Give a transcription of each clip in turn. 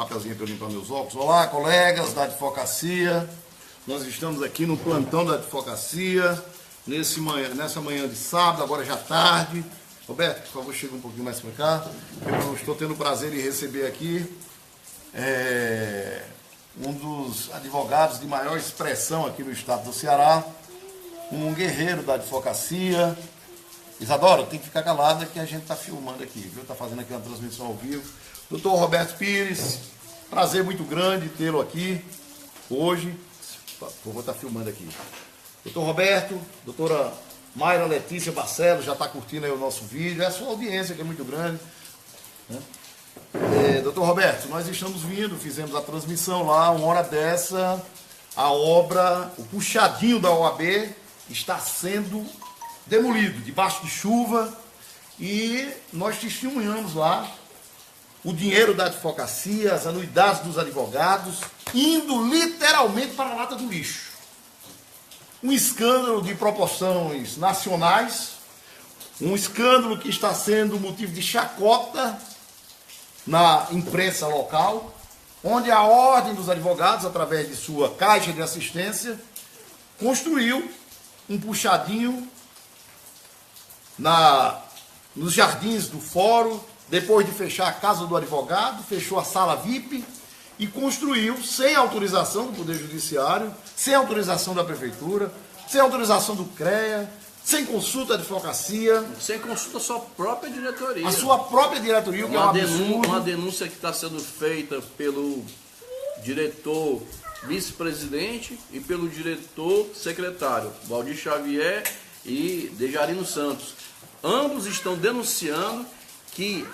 papelzinho para eu limpar meus óculos. Olá, colegas da advocacia. Nós estamos aqui no plantão da advocacia, nessa manhã de sábado, agora já tarde. Roberto, por favor, chega um pouquinho mais para cá. Eu estou tendo o prazer de receber aqui um dos advogados de maior expressão aqui no estado do Ceará, um guerreiro da advocacia. Isadora, tem que ficar calada que a gente está filmando aqui, viu? Está fazendo aqui uma transmissão ao vivo. Doutor Roberto Pires, prazer muito grande tê-lo aqui hoje. Vou estar filmando aqui. Doutor Roberto, doutora Mayra Letícia Barcelos, já está curtindo aí o nosso vídeo. É a sua audiência que é muito grande, né? Doutor Roberto, nós estamos vindo, fizemos a transmissão lá, uma hora dessa, a obra, o puxadinho da OAB está sendo demolido, debaixo de chuva, e nós testemunhamos lá o dinheiro da advocacia, as anuidades dos advogados, indo literalmente para a lata do lixo. Um escândalo de proporções nacionais, um escândalo que está sendo motivo de chacota na imprensa local, onde a Ordem dos Advogados, através de sua caixa de assistência, construiu um puxadinho nos jardins do fórum, depois de fechar a casa do advogado, fechou a sala VIP e construiu, sem autorização do Poder Judiciário, sem autorização da Prefeitura, sem autorização do CREA, sem consulta da advocacia. Sem consulta à sua própria diretoria. A sua própria diretoria, o que é um absurdo. Uma denúncia que está sendo feita pelo diretor vice-presidente e pelo diretor secretário, Valdir Xavier e Dejarino Santos. Ambos estão denunciando que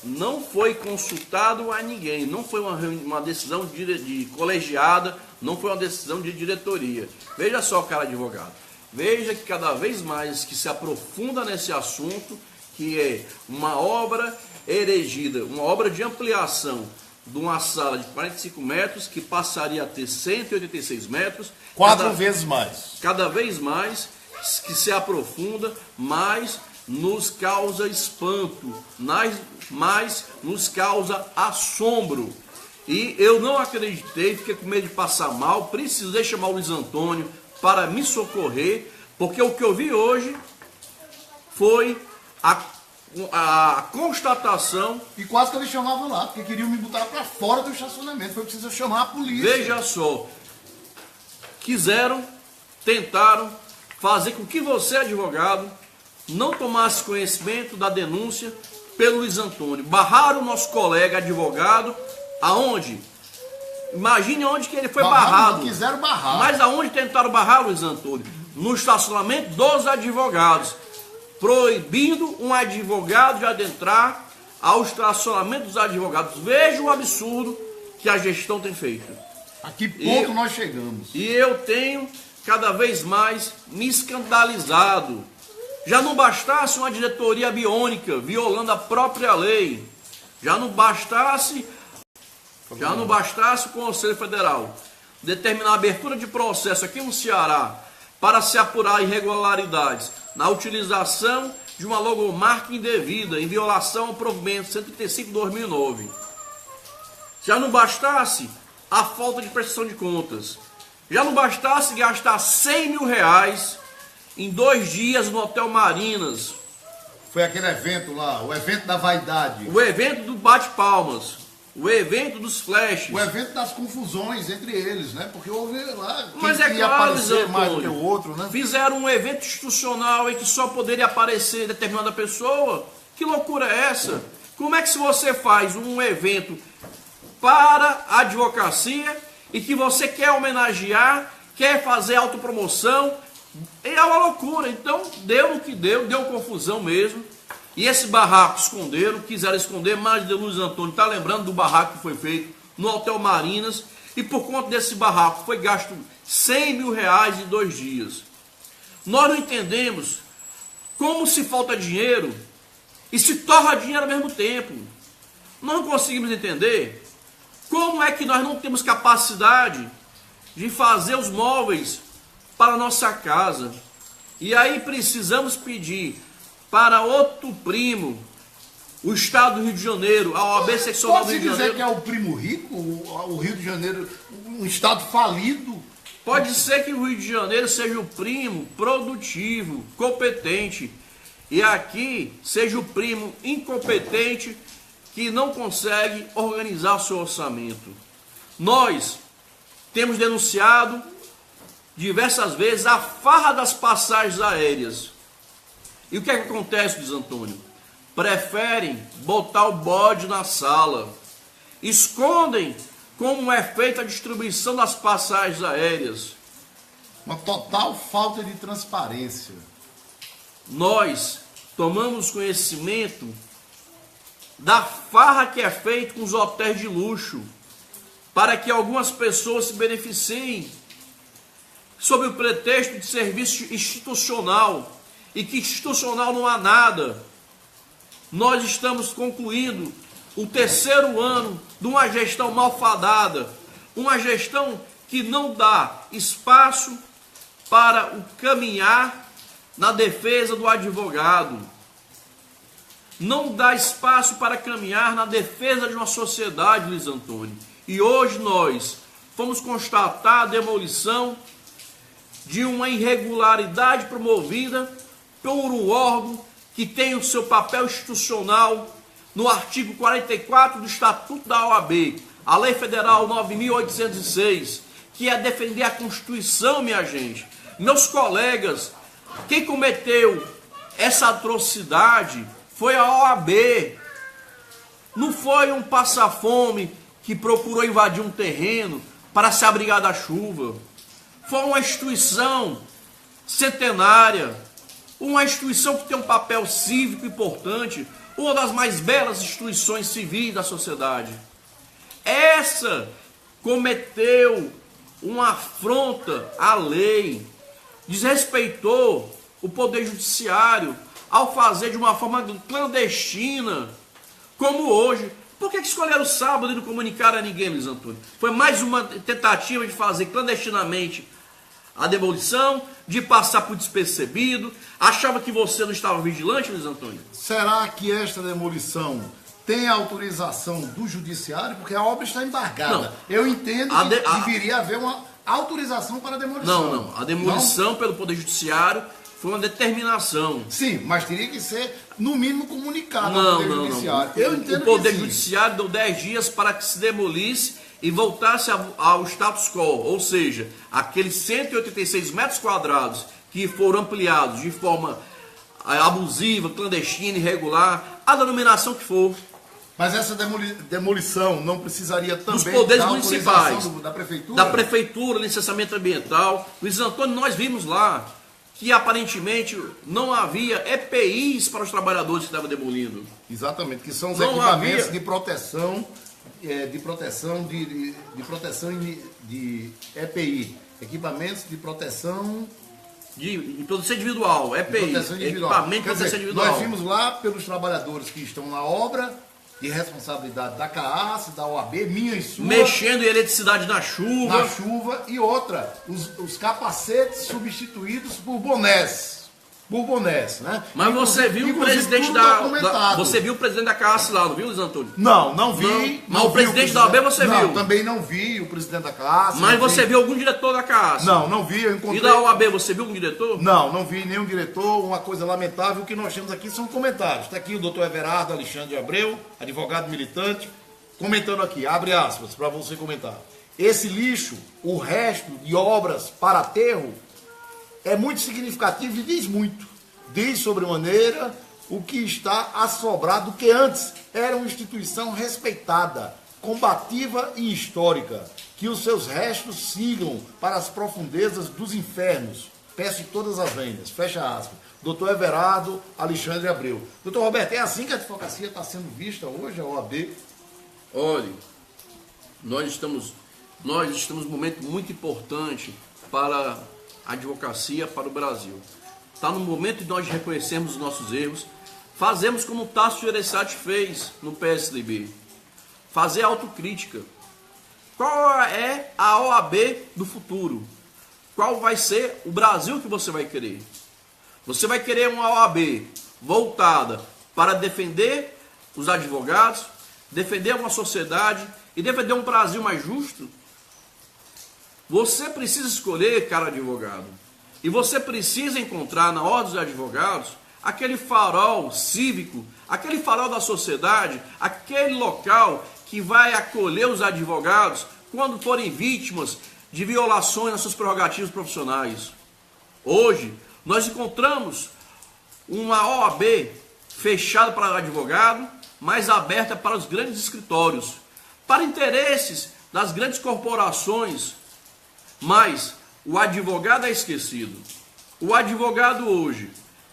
não foi consultado a ninguém, não foi uma decisão de colegiada, não foi uma decisão de diretoria. Veja só, cara advogado, veja que cada vez mais que se aprofunda nesse assunto, que é uma obra erigida, uma obra de ampliação de uma sala de 45 metros, que passaria a ter 186 metros. Quatro vezes mais. Cada vez mais que se aprofunda, mais nos causa espanto, mais nos causa assombro. E eu não acreditei, fiquei com medo de passar mal, precisei chamar o Luiz Antônio para me socorrer, porque o que eu vi hoje foi a constatação. E quase que eles chamavam lá, porque queriam me botar para fora do estacionamento, foi preciso chamar a polícia. Veja só, tentaram fazer com que você, advogado, não tomasse conhecimento da denúncia pelo Luiz Antônio. Barraram o nosso colega advogado, aonde? Imagine onde que ele foi barrado. Não quiseram barrar. Mas aonde tentaram barrar, Luiz Antônio? No estacionamento dos advogados, proibindo um advogado de adentrar ao estacionamento dos advogados. Veja o absurdo que a gestão tem feito. A que ponto nós chegamos? E eu tenho cada vez mais me escandalizado. Já não bastasse uma diretoria biônica violando a própria lei, já não bastasse o Conselho Federal determinar a abertura de processo aqui no Ceará para se apurar irregularidades na utilização de uma logomarca indevida em violação ao provimento 135/2009. Já não bastasse a falta de prestação de contas, já não bastasse gastar R$100 mil em 2 dias no Hotel Marinas. Foi aquele evento lá, o evento da vaidade. O evento do bate-palmas. O evento dos flashes. O evento das confusões entre eles, né? Porque houve lá quem Mas é ia claro, aparecer mais do que o outro, né? Fizeram um evento institucional em que só poderia aparecer determinada pessoa. Que loucura é essa? Como é que se você faz um evento para a advocacia e que você quer homenagear, quer fazer autopromoção? É uma loucura. Então deu o que deu confusão mesmo. E esse barraco quiseram esconder, mas o Luiz Antônio está lembrando do barraco que foi feito no Hotel Marinas, e por conta desse barraco foi gasto R$100 mil em 2 dias. Nós não entendemos como se falta dinheiro e se torra dinheiro ao mesmo tempo. Nós não conseguimos entender como é que nós não temos capacidade de fazer os móveis para a nossa casa. E aí precisamos pedir para outro primo o Estado do Rio de Janeiro, a OAB seccional do Rio de Pode Janeiro... dizer que é o primo rico, o Rio de Janeiro, um Estado falido? Pode ser que o Rio de Janeiro seja o primo produtivo, competente, e aqui seja o primo incompetente que não consegue organizar o seu orçamento. Nós temos denunciado diversas vezes a farra das passagens aéreas. E o que é que acontece, Luiz Antônio? Preferem botar o bode na sala, escondem como é feita a distribuição das passagens aéreas. Uma total falta de transparência. Nós tomamos conhecimento da farra que é feita com os hotéis de luxo, para que algumas pessoas se beneficiem sob o pretexto de serviço institucional, e que institucional não há nada. Nós estamos concluindo o 3º ano de uma gestão malfadada, uma gestão que não dá espaço para o caminhar na defesa do advogado, não dá espaço para caminhar na defesa de uma sociedade, Luiz Antônio. E hoje nós fomos constatar a demolição de uma irregularidade promovida por um órgão que tem o seu papel institucional no artigo 44 do Estatuto da OAB, a Lei Federal 9.806, que é defender a Constituição, minha gente. Meus colegas, quem cometeu essa atrocidade foi a OAB. Não foi um passa-fome que procurou invadir um terreno para se abrigar da chuva. Foi uma instituição centenária, uma instituição que tem um papel cívico importante, uma das mais belas instituições civis da sociedade. Essa cometeu uma afronta à lei, desrespeitou o Poder Judiciário ao fazer de uma forma clandestina, como hoje. Por que escolheram o sábado e não comunicaram a ninguém, Luiz Antônio? Foi mais uma tentativa de fazer clandestinamente a demolição, de passar por despercebido. Achava que você não estava vigilante, Luiz Antônio? Será que esta demolição tem autorização do judiciário? Porque a obra está embargada. Não. Eu entendo que deveria haver uma autorização para a demolição. Não. A demolição pelo Poder Judiciário foi uma determinação. Sim, mas teria que ser, no mínimo, comunicado ao Poder Judiciário. Eu entendo o Poder Judiciário deu 10 dias para que se demolisse e voltasse ao status quo, ou seja, aqueles 186 metros quadrados que foram ampliados de forma abusiva, clandestina, irregular, a denominação que for. Mas essa demolição não precisaria também dos poderes da municipais, da prefeitura? Da prefeitura, licenciamento ambiental. Luiz Antônio, nós vimos lá que aparentemente não havia EPIs para os trabalhadores que estavam demolindo. Exatamente, que são os Não equipamentos havia. de proteção, de EPI, equipamentos de proteção De proteção individual, EPI, proteção individual. equipamento de Quer proteção dizer, individual. nós vimos lá pelos trabalhadores que estão na obra, de responsabilidade da CAAS, da OAB, minha e sua, Mexendo em eletricidade na chuva. e outra, os capacetes substituídos por bonés. Por bonés, né? Mas você viu o presidente você viu o presidente da CAAS lá, não viu, Luiz Antônio? Não vi. Mas o presidente da OAB você viu? Não, também não vi o presidente da CAAS. Mas você viu algum diretor da CAAS? Não vi, eu encontrei. E da OAB você viu algum diretor? Não vi nenhum diretor. Uma coisa lamentável, o que nós temos aqui são comentários. Está aqui o doutor Everardo Alexandre Abreu, advogado militante, comentando aqui, abre aspas, para você comentar. Esse lixo, o resto de obras para aterro, é muito significativo e diz muito. Diz sobremaneira o que está assobrado, que antes era uma instituição respeitada, combativa e histórica. Que os seus restos sigam para as profundezas dos infernos. Peço em todas as vendas. Fecha aspas. Doutor Everardo Alexandre Abreu. Doutor Roberto, é assim que a advocacia está sendo vista hoje, a OAB? Olha, nós estamos num momento muito importante para a advocacia, para o Brasil. Está no momento de nós reconhecermos os nossos erros, fazemos como o Tasso Gereissati fez no PSDB, fazer autocrítica. Qual é a OAB do futuro? Qual vai ser o Brasil que você vai querer? Você vai querer uma OAB voltada para defender os advogados, defender uma sociedade e defender um Brasil mais justo, você precisa escolher, cara advogado, e você precisa encontrar na Ordem dos Advogados aquele farol cívico, aquele farol da sociedade, aquele local que vai acolher os advogados quando forem vítimas de violações nas suas prerrogativas profissionais. Hoje, nós encontramos uma OAB fechada para o advogado, mas aberta para os grandes escritórios, para interesses das grandes corporações, mas o advogado é esquecido. O advogado hoje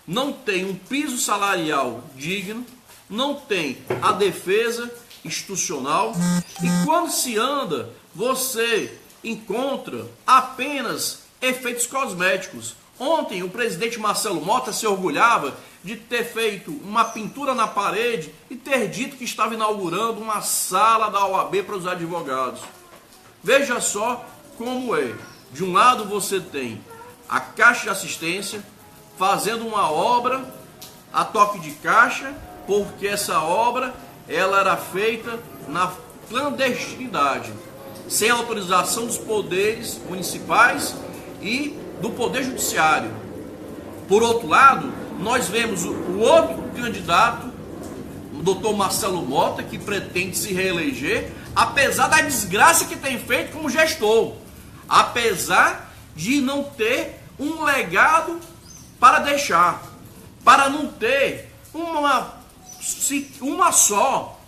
não tem um piso salarial digno, não tem a defesa institucional, e quando se anda, você encontra apenas efeitos cosméticos. Ontem, o presidente Marcelo Mota se orgulhava de ter feito uma pintura na parede e ter dito que estava inaugurando uma sala da OAB para os advogados. Veja só como é. De um lado você tem a Caixa de Assistência fazendo uma obra a toque de caixa, porque essa obra ela era feita na clandestinidade, sem autorização dos poderes municipais e do Poder Judiciário. Por outro lado, nós vemos o outro candidato, o doutor Marcelo Mota, que pretende se reeleger, apesar da desgraça que tem feito como gestor, apesar de não ter um legado para deixar, para não ter uma só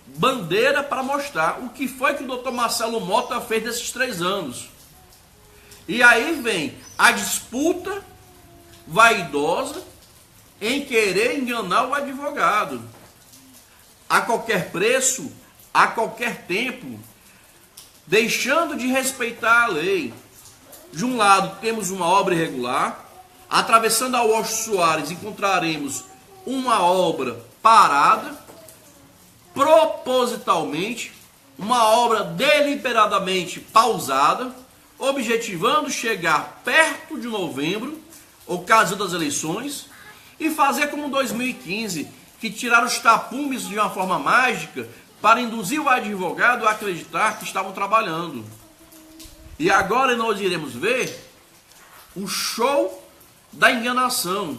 bandeira para mostrar o que foi que o doutor Marcelo Mota fez nesses 3 anos. E aí vem a disputa vaidosa em querer enganar o advogado. A qualquer preço, a qualquer tempo, deixando de respeitar a lei. De um lado temos uma obra irregular, atravessando a Washington Soares encontraremos uma obra parada, propositalmente, uma obra deliberadamente pausada, objetivando chegar perto de novembro, ocasião das eleições, e fazer como 2015, que tiraram os tapumes de uma forma mágica para induzir o advogado a acreditar que estavam trabalhando. E agora nós iremos ver o show da enganação,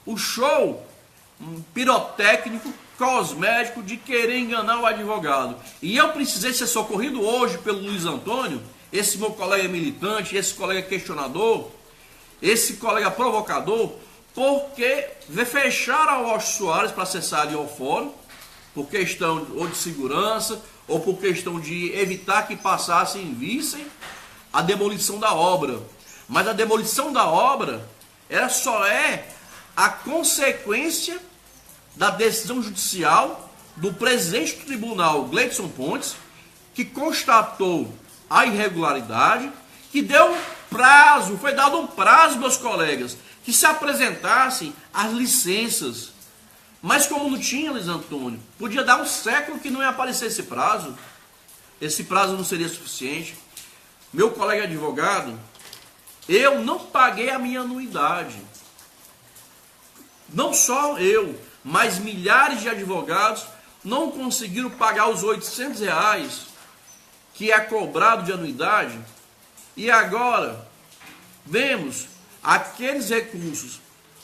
o show pirotécnico, cosmético de querer enganar o advogado. E eu precisei ser socorrido hoje pelo Luiz Antônio, esse meu colega militante, esse colega questionador, esse colega provocador, porque fecharam a Washington Soares para acessar ali ao fórum, por questão ou de segurança, ou por questão de evitar que passassem e vissem a demolição da obra. Mas a demolição da obra só é a consequência da decisão judicial do presidente do tribunal, Gleidson Pontes, que constatou a irregularidade, que deu prazo, foi dado um prazo, meus colegas, que se apresentassem as licenças. Mas como não tinha, Luiz Antônio, podia dar um século que não ia aparecer esse prazo não seria suficiente. Meu colega advogado, eu não paguei a minha anuidade. Não só eu, mas milhares de advogados não conseguiram pagar os R$800 que é cobrado de anuidade. E agora vemos aqueles recursos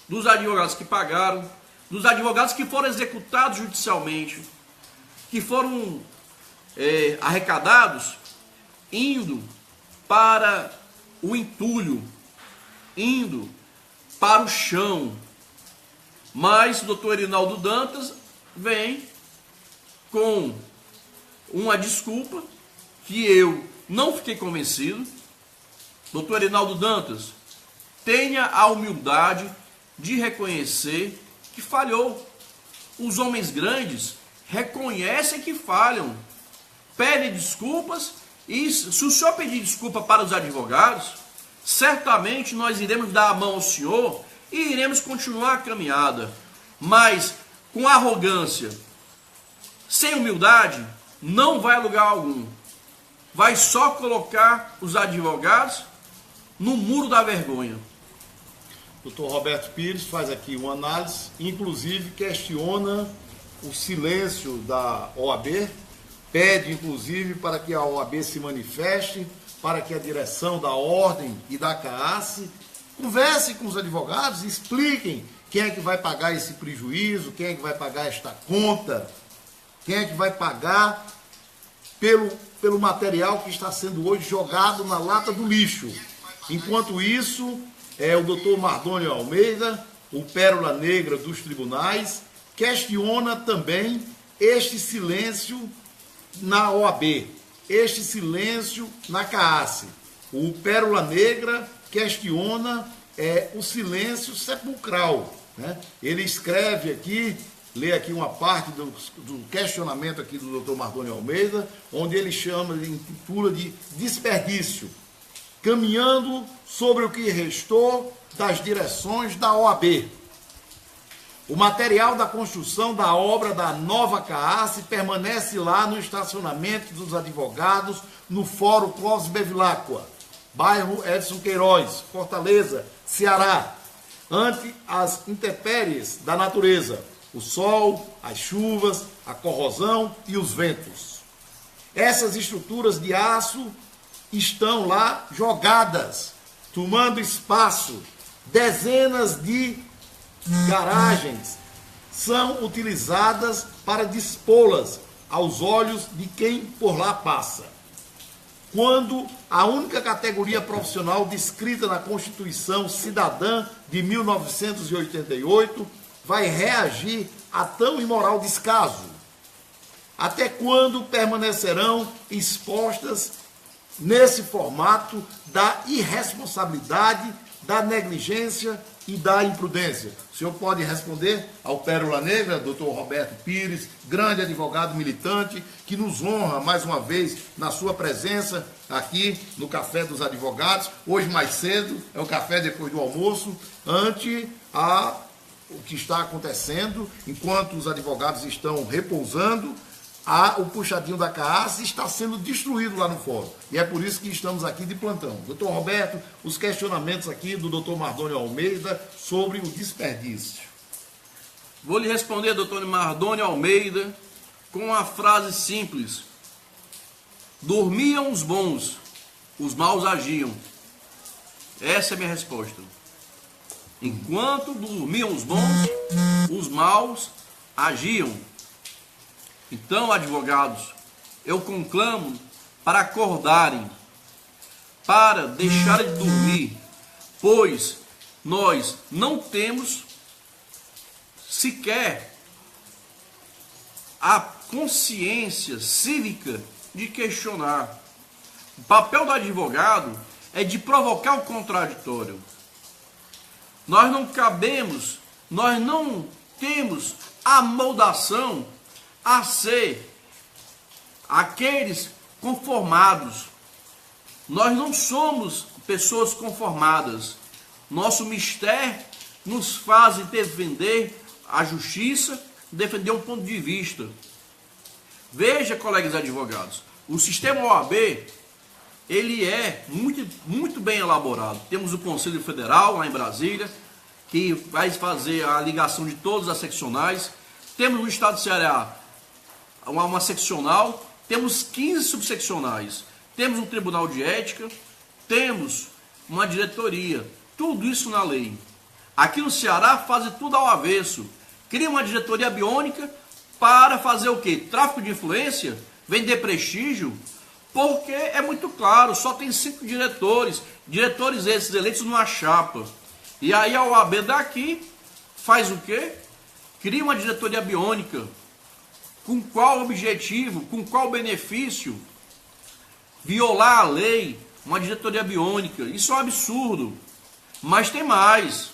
dos advogados que pagaram, dos advogados que foram executados judicialmente, que foram arrecadados, indo para o entulho, indo para o chão. Mas o doutor Erinaldo Dantas vem com uma desculpa que eu não fiquei convencido. Doutor Erinaldo Dantas, tenha a humildade de reconhecer que falhou. Os homens grandes reconhecem que falham, pedem desculpas, e se o senhor pedir desculpa para os advogados, certamente nós iremos dar a mão ao senhor e iremos continuar a caminhada. Mas com arrogância, sem humildade, não vai a lugar algum. Vai só colocar os advogados no muro da vergonha. Doutor Roberto Pires faz aqui uma análise, inclusive questiona o silêncio da OAB, pede inclusive para que a OAB se manifeste, para que a direção da Ordem e da CAASE conversem com os advogados, expliquem quem é que vai pagar esse prejuízo, quem é que vai pagar esta conta, quem é que vai pagar pelo material que está sendo hoje jogado na lata do lixo. Enquanto isso, o doutor Mardônio Almeida, o Pérola Negra dos tribunais, questiona também este silêncio na OAB, este silêncio na CAASE. O Pérola Negra questiona o silêncio sepulcral, né? Ele escreve aqui, lê aqui uma parte do questionamento aqui do doutor Mardônio Almeida, onde ele intitula de desperdício, caminhando sobre o que restou das direções da OAB. O material da construção da obra da nova CAASE permanece lá no estacionamento dos advogados, no Fórum Clóvis Bevilacqua, bairro Edson Queiroz, Fortaleza, Ceará, ante as intempéries da natureza, o sol, as chuvas, a corrosão e os ventos. Essas estruturas de aço estão lá jogadas, tomando espaço. Dezenas de garagens são utilizadas para dispô-las aos olhos de quem por lá passa. Quando a única categoria profissional descrita na Constituição Cidadã de 1988 vai reagir a tão imoral descaso? Até quando permanecerão expostas nesse formato da irresponsabilidade, da negligência e da imprudência? O senhor pode responder ao Pérola Negra, doutor Roberto Pires, grande advogado militante, que nos honra mais uma vez na sua presença aqui no Café dos Advogados. Hoje mais cedo, é o café depois do almoço, ante o que está acontecendo, enquanto os advogados estão repousando, o puxadinho da CAASE está sendo destruído lá no fórum. E é por isso que estamos aqui de plantão. Doutor Roberto, os questionamentos aqui do doutor Mardônio Almeida sobre o desperdício. Vou lhe responder, doutor Mardônio Almeida, com uma frase simples. Dormiam os bons, os maus agiam. Essa é a minha resposta. Enquanto dormiam os bons, os maus agiam. Então, advogados, eu conclamo para acordarem, para deixarem de dormir, pois nós não temos sequer a consciência cívica de questionar. O papel do advogado é de provocar o contraditório. Nós não cabemos, nós não temos a moldação a ser aqueles conformados. Nós não somos pessoas conformadas. Nosso mistério nos faz defender a justiça, defender um ponto de vista. Veja, colegas advogados, o sistema OAB, ele é muito bem elaborado. Temos o Conselho Federal lá em Brasília, que vai fazer a ligação de todas as seccionais. Temos no estado do Ceará uma seccional, temos 15 subseccionais, temos um tribunal de ética, temos uma diretoria, tudo isso na lei. Aqui no Ceará fazem tudo ao avesso, cria uma diretoria biônica para fazer o quê? Tráfico de influência, vender prestígio, porque é muito claro, só tem 5 diretores esses eleitos numa chapa. E aí a OAB daqui faz o quê? Cria uma diretoria biônica. Com qual objetivo, com qual benefício? Violar a lei, uma diretoria biônica. Isso é um absurdo. Mas tem mais.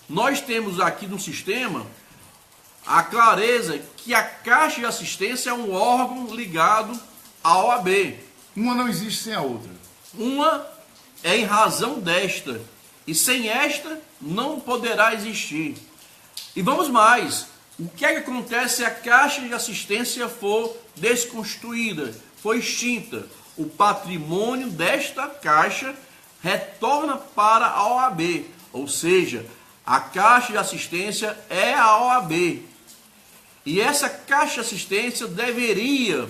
Nós temos aqui no sistema a clareza que a Caixa de Assistência é um órgão ligado à OAB. Uma não existe sem a outra. Uma é em razão desta. E sem esta não poderá existir. E vamos mais. O que é que acontece se a Caixa de Assistência for desconstituída, for extinta? O patrimônio desta Caixa retorna para a OAB, ou seja, a Caixa de Assistência é a OAB. E essa caixa de assistência deveria,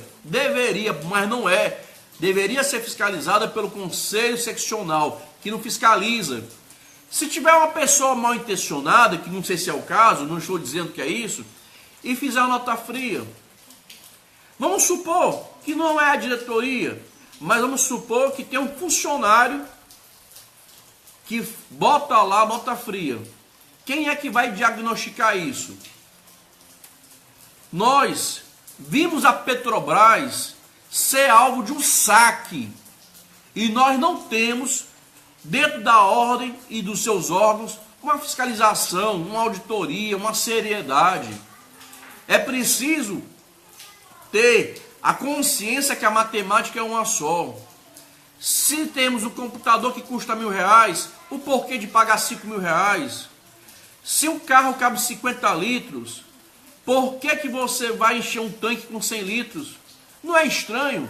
mas não é, deveria ser fiscalizada pelo Conselho Seccional, que não fiscaliza. Se tiver uma pessoa mal intencionada, que não sei se é o caso, não estou dizendo que é isso, e fizer uma nota fria, vamos supor que não é a diretoria, mas vamos supor que tem um funcionário que bota lá a nota fria. Quem é que vai diagnosticar isso? Nós vimos a Petrobras ser alvo de um saque e nós não temos, dentro da ordem e dos seus órgãos, uma fiscalização, uma auditoria, uma seriedade. É preciso ter a consciência que a matemática é uma só. Se temos um computador que custa R$1.000, o porquê de pagar R$5.000? Se um carro cabe 50 litros, por que você vai encher um tanque com 100 litros? Não é estranho?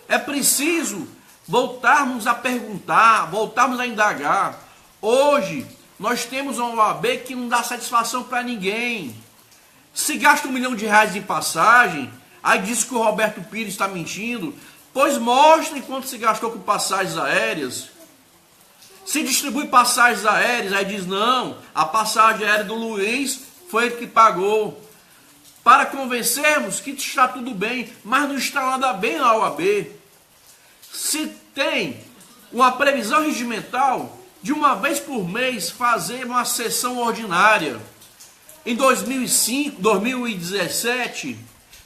É preciso voltarmos a perguntar, voltarmos a indagar. Hoje, nós temos uma OAB que não dá satisfação para ninguém. Se gasta R$1 milhão em passagem, aí diz que o Roberto Pires está mentindo, pois mostre quanto se gastou com passagens aéreas. Se distribui passagens aéreas, aí diz não, a passagem aérea do Luiz foi ele que pagou. Para convencermos que está tudo bem, mas não está nada bem na OAB. Se tem uma previsão regimental de uma vez por mês fazer uma sessão ordinária. Em 2017,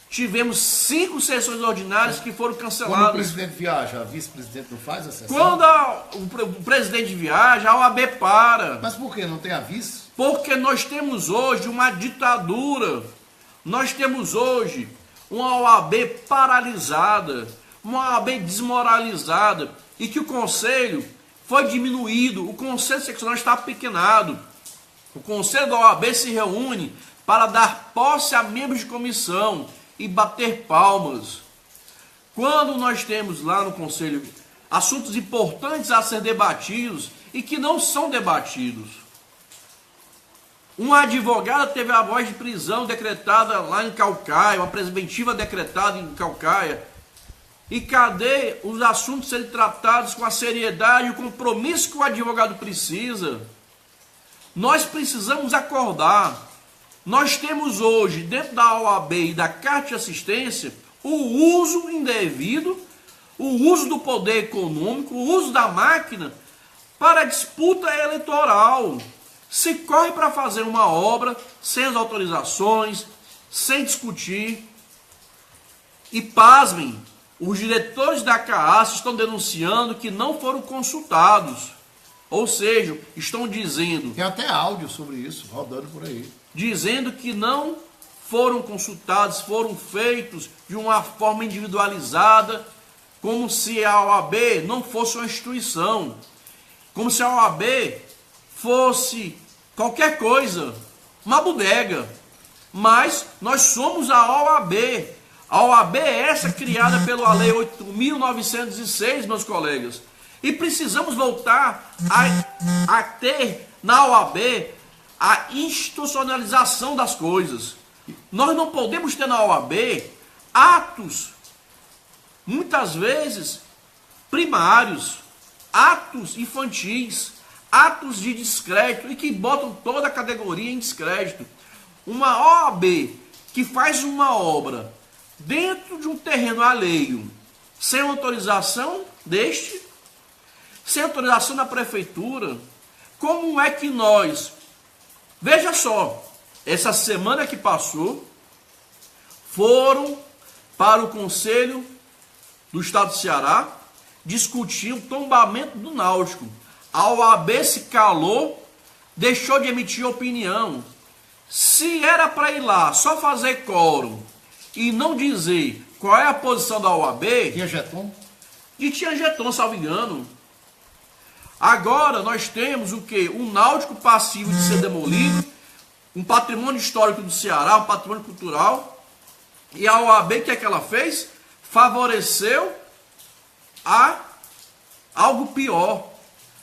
tivemos 5 sessões ordinárias que foram canceladas. Quando o presidente viaja, a vice-presidente não faz a sessão? Quando o presidente viaja, a OAB para. Mas por que não tem a vice? Porque nós temos hoje uma ditadura. Nós temos hoje uma OAB paralisada, uma OAB desmoralizada, e que o Conselho foi diminuído, o Conselho Seccional está apequenado. O Conselho da OAB se reúne para dar posse a membros de comissão e bater palmas. Quando nós temos lá no Conselho assuntos importantes a ser debatidos e que não são debatidos. Uma advogada teve a voz de prisão decretada lá em Caucaia, uma preventiva decretada em Caucaia. E cadê os assuntos serem tratados com a seriedade e o compromisso que o advogado precisa? Nós precisamos acordar. Nós temos hoje, dentro da OAB e da Carta de Assistência, o uso indevido, o uso do poder econômico, o uso da máquina para disputa eleitoral. Se corre para fazer uma obra sem as autorizações, sem discutir. E pasmem, os diretores da CAAS estão denunciando que não foram consultados. Ou seja, estão dizendo... Tem até áudio sobre isso, rodando por aí. Dizendo que não foram consultados, foram feitos de uma forma individualizada, como se a OAB não fosse uma instituição. Como se a OAB fosse qualquer coisa, uma bodega. Mas nós somos a OAB. A OAB é essa criada pela Lei 8.906, meus colegas. E precisamos voltar a ter na OAB a institucionalização das coisas. Nós não podemos ter na OAB atos, muitas vezes, primários, atos infantis, atos de descrédito e que botam toda a categoria em descrédito. Uma OAB que faz uma obra dentro de um terreno alheio, sem autorização sem autorização da prefeitura, como é que nós... Veja só, essa semana que passou, foram para o Conselho do Estado do Ceará discutir o tombamento do Náutico. A OAB se calou, deixou de emitir opinião. Se era para ir lá só fazer quórum e não dizer qual é a posição da OAB... Tinha jeton? Tinha jeton, salvo engano. Agora nós temos o quê? Um Náutico passivo de ser demolido, um patrimônio histórico do Ceará, um patrimônio cultural, e a OAB, o que é que ela fez? Favoreceu a algo pior.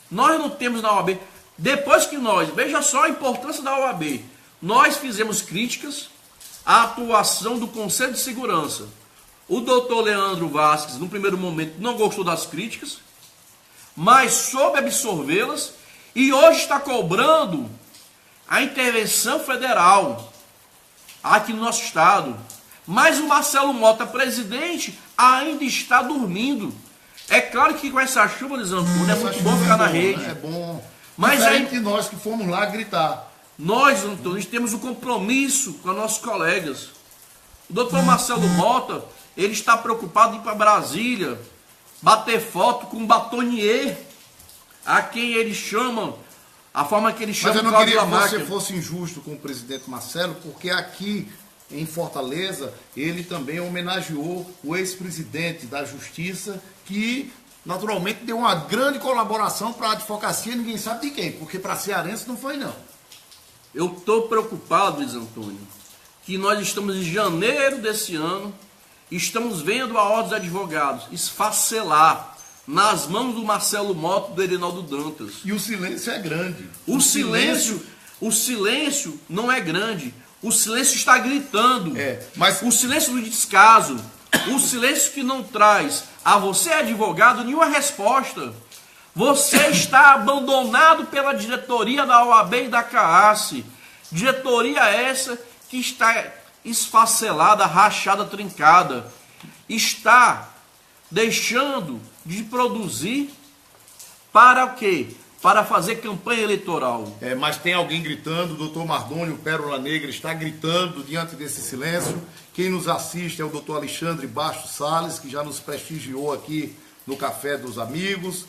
Nós não temos na OAB, depois que nós, veja só a importância da OAB, nós fizemos críticas, a atuação do Conselho de Segurança. O doutor Leandro Vasques, no primeiro momento, não gostou das críticas, mas soube absorvê-las e hoje está cobrando a intervenção federal aqui no nosso estado. Mas o Marcelo Mota, presidente, ainda está dormindo. É claro que com essa chuva, Luiz Antônio, é muito bom ficar na rede. É bom. Mas aí nós que fomos lá gritar. Nós, Antônio, temos um compromisso com os nossos colegas. O doutor Marcelo Mota, ele está preocupado em ir para Brasília, bater foto com um batonier, a quem ele chama, a forma que ele chama. Mas eu não queria que você fosse injusto com o presidente Marcelo, porque aqui em Fortaleza, ele também homenageou o ex-presidente da Justiça, que naturalmente deu uma grande colaboração para a advocacia, ninguém sabe de quem, porque para cearense não foi não. Eu estou preocupado, Luiz Antônio, que nós estamos em janeiro desse ano, estamos vendo a Ordem dos Advogados esfacelar nas mãos do Marcelo Mota e do Erinaldo Dantas. E o silêncio é grande. O silêncio não é grande. O silêncio está gritando. Mas o silêncio do descaso, o silêncio que não traz a você, advogado, nenhuma resposta. Você está abandonado pela diretoria da OAB e da CAAS. Diretoria essa que está esfacelada, rachada, trincada. Está deixando de produzir para o quê? Para fazer campanha eleitoral. Mas tem alguém gritando, o doutor Mardônio Pérola Negra está gritando diante desse silêncio. Quem nos assiste é o doutor Alexandre Bastos Salles, que já nos prestigiou aqui no Café dos Amigos.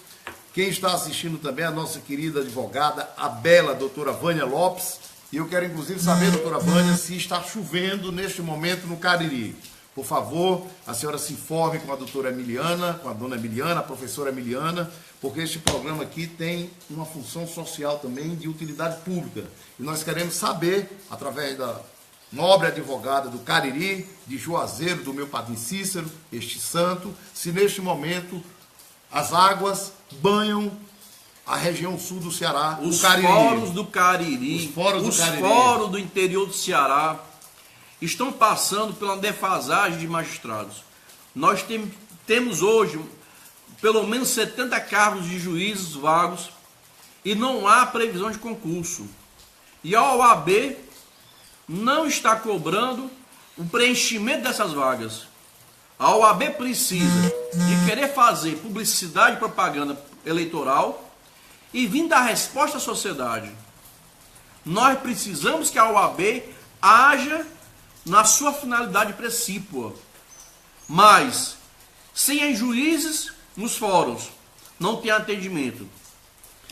Quem está assistindo também é a nossa querida advogada, a bela doutora Vânia Lopes. E eu quero inclusive saber, doutora Vânia, se está chovendo neste momento no Cariri. Por favor, a senhora se informe com a doutora Emiliana, com a dona Emiliana, a professora Emiliana, porque este programa aqui tem uma função social também de utilidade pública. E nós queremos saber, através da nobre advogada do Cariri, de Juazeiro, do meu padrinho Cícero, este santo, se neste momento as águas banham a região sul do Ceará, os fóruns do Cariri, os fóruns do interior do Ceará, estão passando pela defasagem de magistrados. Nós temos hoje pelo menos 70 cargos de juízes vagos e não há previsão de concurso. E a OAB não está cobrando o preenchimento dessas vagas. A OAB precisa de querer fazer publicidade e propaganda eleitoral e vir dar resposta à sociedade. Nós precisamos que a OAB haja na sua finalidade precípua. Mas, sem juízes nos fóruns, não tem atendimento.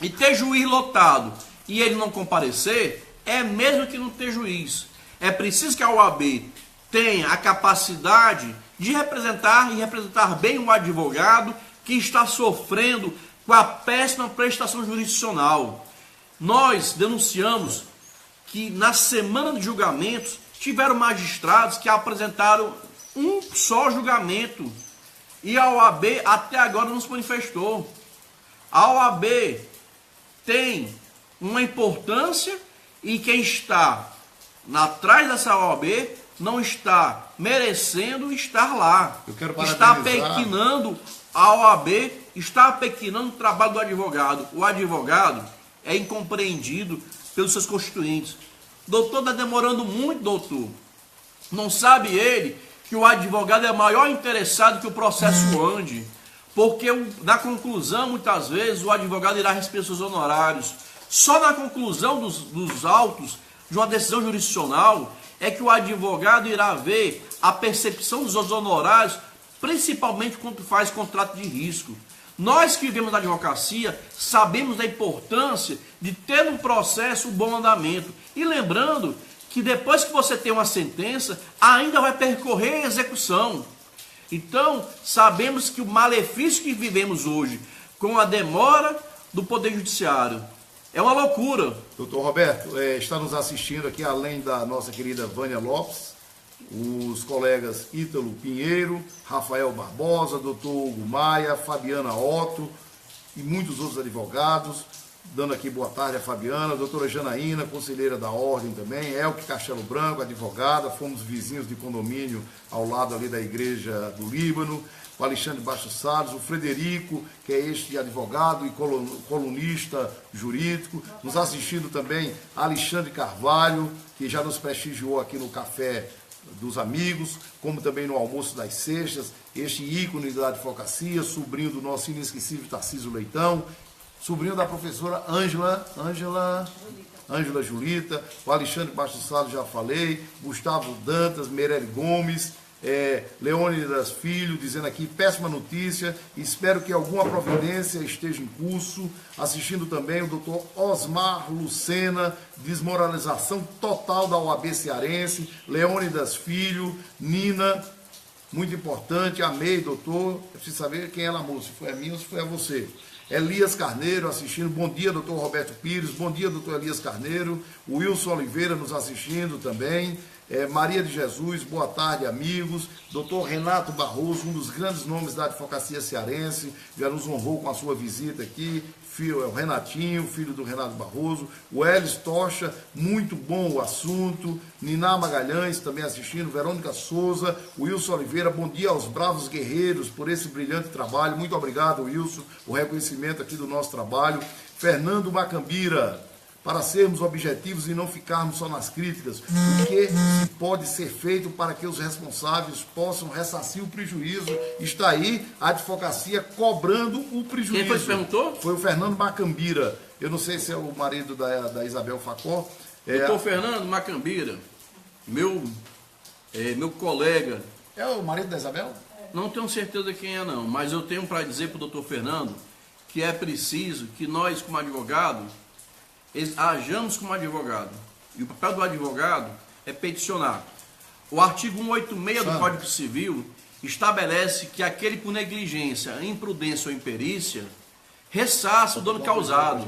E ter juiz lotado e ele não comparecer, é mesmo que não ter juiz. É preciso que a OAB tenha a capacidade de representar e representar bem o advogado que está sofrendo com a péssima prestação jurisdicional. Nós denunciamos que na semana de julgamentos tiveram magistrados que apresentaram um só julgamento e a OAB até agora não se manifestou. A OAB tem uma importância e quem está atrás dessa OAB não está merecendo estar lá. Está pequinando a OAB, está pequinando o trabalho do advogado. O advogado é incompreendido pelos seus constituintes. Doutor, está demorando muito, doutor. Não sabe ele que o advogado é maior interessado que o processo ande. Porque na conclusão, muitas vezes, o advogado irá receber seus honorários. Só na conclusão dos autos de uma decisão jurisdicional é que o advogado irá ver a percepção dos seus honorários, principalmente quando faz contrato de risco. Nós que vivemos na advocacia sabemos da importância de ter um processo um bom andamento. E lembrando que depois que você tem uma sentença, ainda vai percorrer a execução. Então, sabemos que o malefício que vivemos hoje com a demora do Poder Judiciário é uma loucura. Doutor Roberto, está nos assistindo aqui, além da nossa querida Vânia Lopes, os colegas Ítalo Pinheiro, Rafael Barbosa, doutor Hugo Maia, Fabiana Otto e muitos outros advogados. dando aqui boa tarde a Fabiana, a doutora Janaína, conselheira da Ordem também, Elke Castelo Branco, advogada, fomos vizinhos de condomínio ao lado ali da Igreja do Líbano, o Alexandre Baixo Salles, o Frederico, que é este advogado e colunista jurídico, nos assistindo também Alexandre Carvalho, que já nos prestigiou aqui no Café dos Amigos, como também no Almoço das Sextas, este ícone da advocacia, sobrinho do nosso inesquecível Tarcísio Leitão, sobrinho da professora Ângela Julita, o Alexandre Baixo Salles já falei, Gustavo Dantas, Meirelles Gomes, Leônidas Filho, dizendo aqui, péssima notícia, espero que alguma providência esteja em curso, assistindo também o doutor Osmar Lucena, desmoralização total da OAB cearense, Leônidas Filho, Nina, muito importante, amei, doutor, eu preciso saber quem é a moça, se foi a minha ou se foi a você. Elias Carneiro assistindo, bom dia, doutor Roberto Pires, bom dia, doutor Elias Carneiro, o Wilson Oliveira nos assistindo também, Maria de Jesus, boa tarde, amigos, doutor Renato Barroso, um dos grandes nomes da advocacia cearense, já nos honrou com a sua visita aqui, o Renatinho, filho do Renato Barroso, o Elis Tocha, muito bom o assunto, Niná Magalhães também assistindo, Verônica Souza, Wilson Oliveira, bom dia aos bravos guerreiros por esse brilhante trabalho, muito obrigado, Wilson, o reconhecimento aqui do nosso trabalho, Fernando Macambira, para sermos objetivos e não ficarmos só nas críticas, o que pode ser feito para que os responsáveis possam ressarcir o prejuízo? Está aí a advocacia cobrando o prejuízo. Quem foi que perguntou? Foi o Fernando Macambira. Eu não sei se é o marido da Isabel Facó. Doutor Fernando Macambira, meu colega. É o marido da Isabel? Não tenho certeza quem é não, mas eu tenho para dizer para o doutor Fernando que é preciso que nós, como advogado, hajamos como advogado. E o papel do advogado é peticionar. O artigo 186 do Código Civil estabelece que aquele por negligência, imprudência ou imperícia ressarça o dano causado.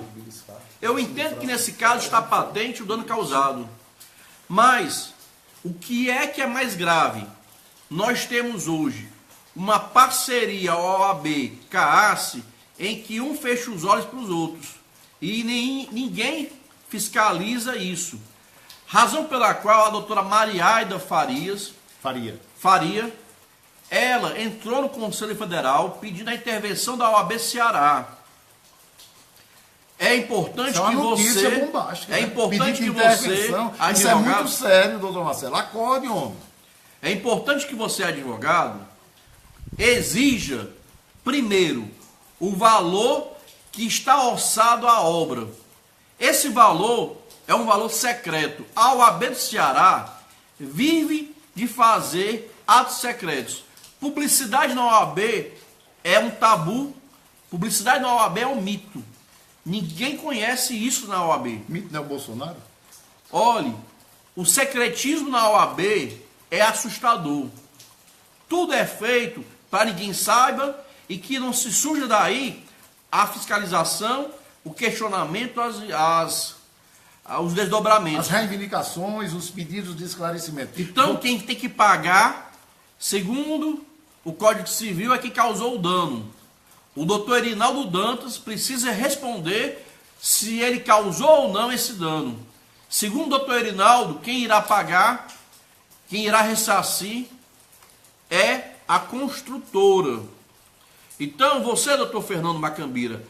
Eu entendo que nesse caso está patente o dano causado. Mas o que é mais grave? Nós temos hoje uma parceria OAB-CAAS em que um fecha os olhos para os outros. E ninguém fiscaliza isso. Razão pela qual a doutora Mariaida Faria, ela entrou no Conselho Federal pedindo a intervenção da OAB Ceará. É importante que você... bombástica, é importante que você... Advogado, isso é muito sério, doutor Marcelo. Acorde, homem. É importante que você, advogado, exija, primeiro, o valor que está orçado à obra. Esse valor é um valor secreto. A OAB do Ceará vive de fazer atos secretos. Publicidade na OAB é um tabu. Publicidade na OAB é um mito. Ninguém conhece isso na OAB. Mito não é o Bolsonaro? Olhe, o secretismo na OAB é assustador. Tudo é feito para ninguém saiba e que não se surja daí a fiscalização, o questionamento, os desdobramentos. As reivindicações, os pedidos de esclarecimento. Então, quem tem que pagar, segundo o Código Civil, é quem causou o dano. O doutor Erinaldo Dantas precisa responder se ele causou ou não esse dano. Segundo o doutor Erinaldo, quem irá pagar, quem irá ressarcir, é a construtora. Então, você, doutor Fernando Macambira,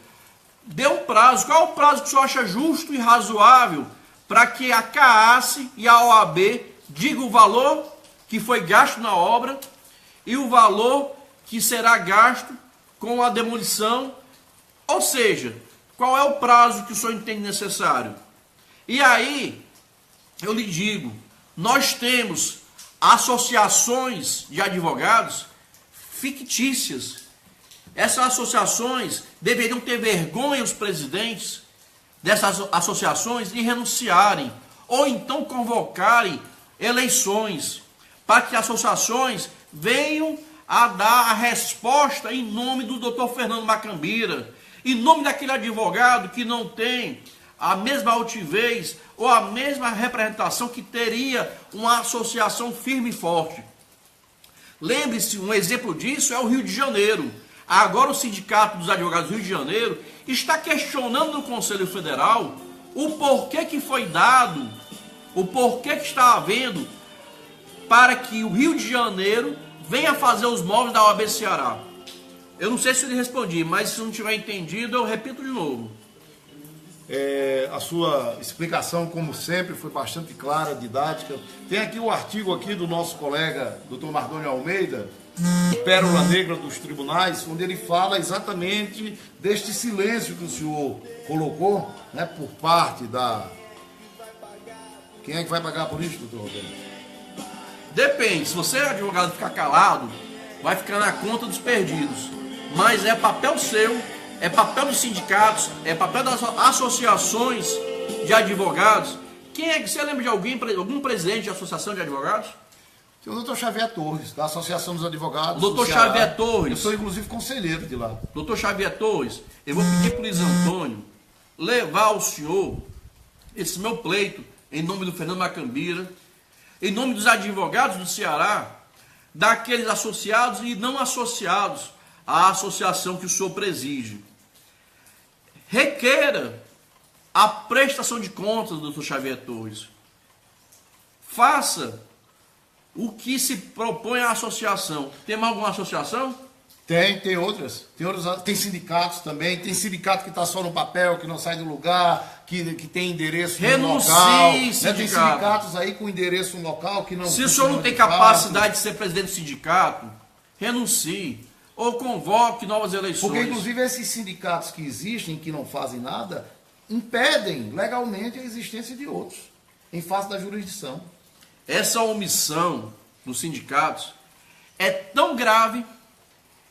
dê um prazo. Qual é o prazo que o senhor acha justo e razoável para que a CAAS e a OAB digam o valor que foi gasto na obra e o valor que será gasto com a demolição? Ou seja, qual é o prazo que o senhor entende necessário? E aí, eu lhe digo, nós temos associações de advogados fictícias. Essas associações deveriam ter vergonha, os presidentes dessas associações, de renunciarem, ou então convocarem eleições, para que as associações venham a dar a resposta em nome do doutor Fernando Macambira, em nome daquele advogado que não tem a mesma altivez ou a mesma representação que teria uma associação firme e forte. Lembre-se, um exemplo disso é o Rio de Janeiro. Agora o Sindicato dos Advogados do Rio de Janeiro está questionando no Conselho Federal o porquê que foi dado, o porquê que está havendo para que o Rio de Janeiro venha fazer os móveis da OAB Ceará. Eu não sei se eu lhe respondi, mas se não tiver entendido, eu repito de novo. A sua explicação, como sempre, foi bastante clara, didática. Tem aqui o artigo aqui do nosso colega, Dr. Mardônio Almeida, Pérola Negra dos Tribunais, onde ele fala exatamente deste silêncio que o senhor colocou, né, por parte da... Quem é que vai pagar por isso, doutor Roberto? Depende, se você é advogado ficar calado, vai ficar na conta dos perdidos. Mas é papel seu, é papel dos sindicatos, é papel das associações de advogados. Quem é que você lembra de algum presidente de associação de advogados? Tem o doutor Xavier Torres, da Associação dos Advogados. Doutor Xavier Torres. Eu sou, inclusive, conselheiro de lá. Doutor Xavier Torres, eu vou pedir para o Luiz Antônio levar ao senhor esse meu pleito, em nome do Fernando Macambira, em nome dos advogados do Ceará, daqueles associados e não associados à associação que o senhor preside. Requeira a prestação de contas, doutor Xavier Torres. Faça o que se propõe à associação. Tem mais alguma associação? Tem outras. Tem sindicatos também. Tem sindicato que está só no papel, que não sai do lugar, que tem endereço no local. Sindicato. Tem sindicatos aí com endereço no local que não... Se o senhor não tem capacidade de ser presidente do sindicato, renuncie. Ou convoque novas eleições. Porque, inclusive, esses sindicatos que existem, que não fazem nada, impedem legalmente a existência de outros, em face da jurisdição. Essa omissão dos sindicatos é tão grave,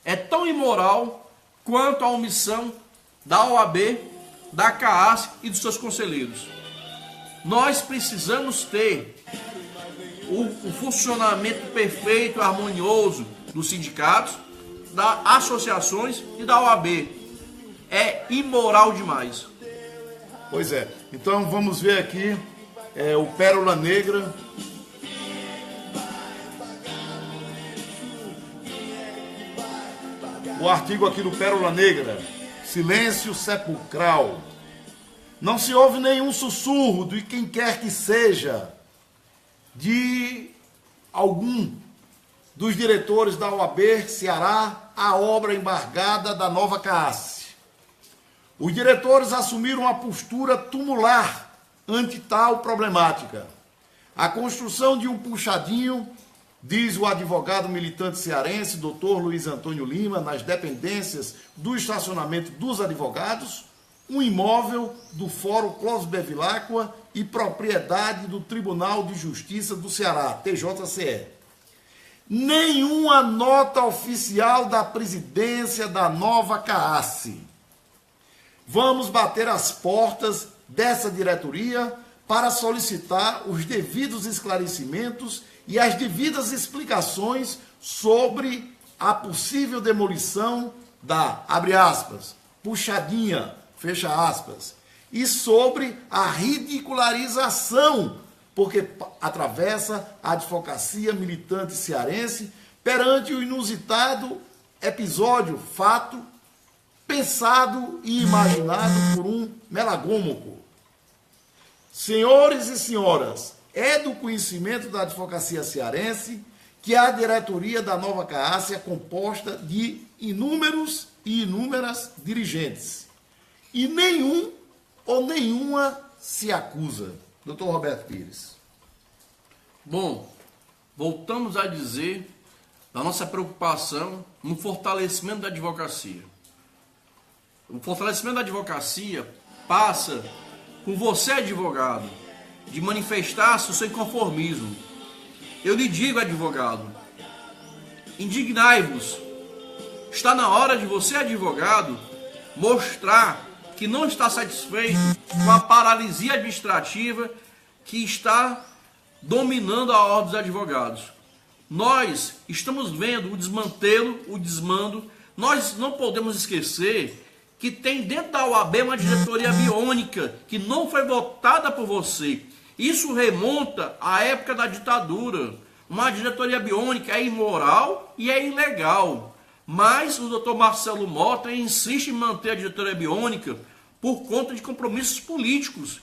é tão imoral, quanto a omissão da OAB, da CAAS e dos seus conselheiros. Nós precisamos ter o funcionamento perfeito, harmonioso dos sindicatos, das associações e da OAB. É imoral demais. Pois é. Então vamos ver aqui o Pérola Negra. O artigo aqui do Pérola Negra. Silêncio sepulcral. Não se ouve nenhum sussurro de quem quer que seja, de algum dos diretores da OAB Ceará, a obra embargada da nova CAAS. Os diretores assumiram uma postura tumular ante tal problemática. A construção de um puxadinho, diz o advogado militante cearense, doutor Luiz Antônio Lima, nas dependências do estacionamento dos advogados, um imóvel do Fórum Clóvis Bevilacqua e propriedade do Tribunal de Justiça do Ceará, TJCE. Nenhuma nota oficial da presidência da nova CAAS. Vamos bater as portas dessa diretoria para solicitar os devidos esclarecimentos e as devidas explicações sobre a possível demolição da, abre aspas, puxadinha, fecha aspas, e sobre a ridicularização, porque atravessa a advocacia militante cearense perante o inusitado episódio, fato, pensado e imaginado por um melagômaco. Senhores e senhoras, é do conhecimento da advocacia cearense que a diretoria da nova CAAS é composta de inúmeros e inúmeras dirigentes. E nenhum ou nenhuma se acusa. Doutor Roberto Pires. Bom, voltamos a dizer da nossa preocupação no fortalecimento da advocacia. O fortalecimento da advocacia passa com você, advogado, de manifestar-se o seu inconformismo. Eu lhe digo, advogado, indignai-vos. Está na hora de você, advogado, mostrar que não está satisfeito com a paralisia administrativa que está dominando a ordem dos advogados. Nós estamos vendo o desmantelo, o desmando. Nós não podemos esquecer que tem dentro da OAB uma diretoria biônica que não foi votada por você. Isso remonta à época da ditadura. Uma diretoria biônica é imoral e é ilegal. Mas o doutor Marcelo Mota insiste em manter a diretoria biônica por conta de compromissos políticos,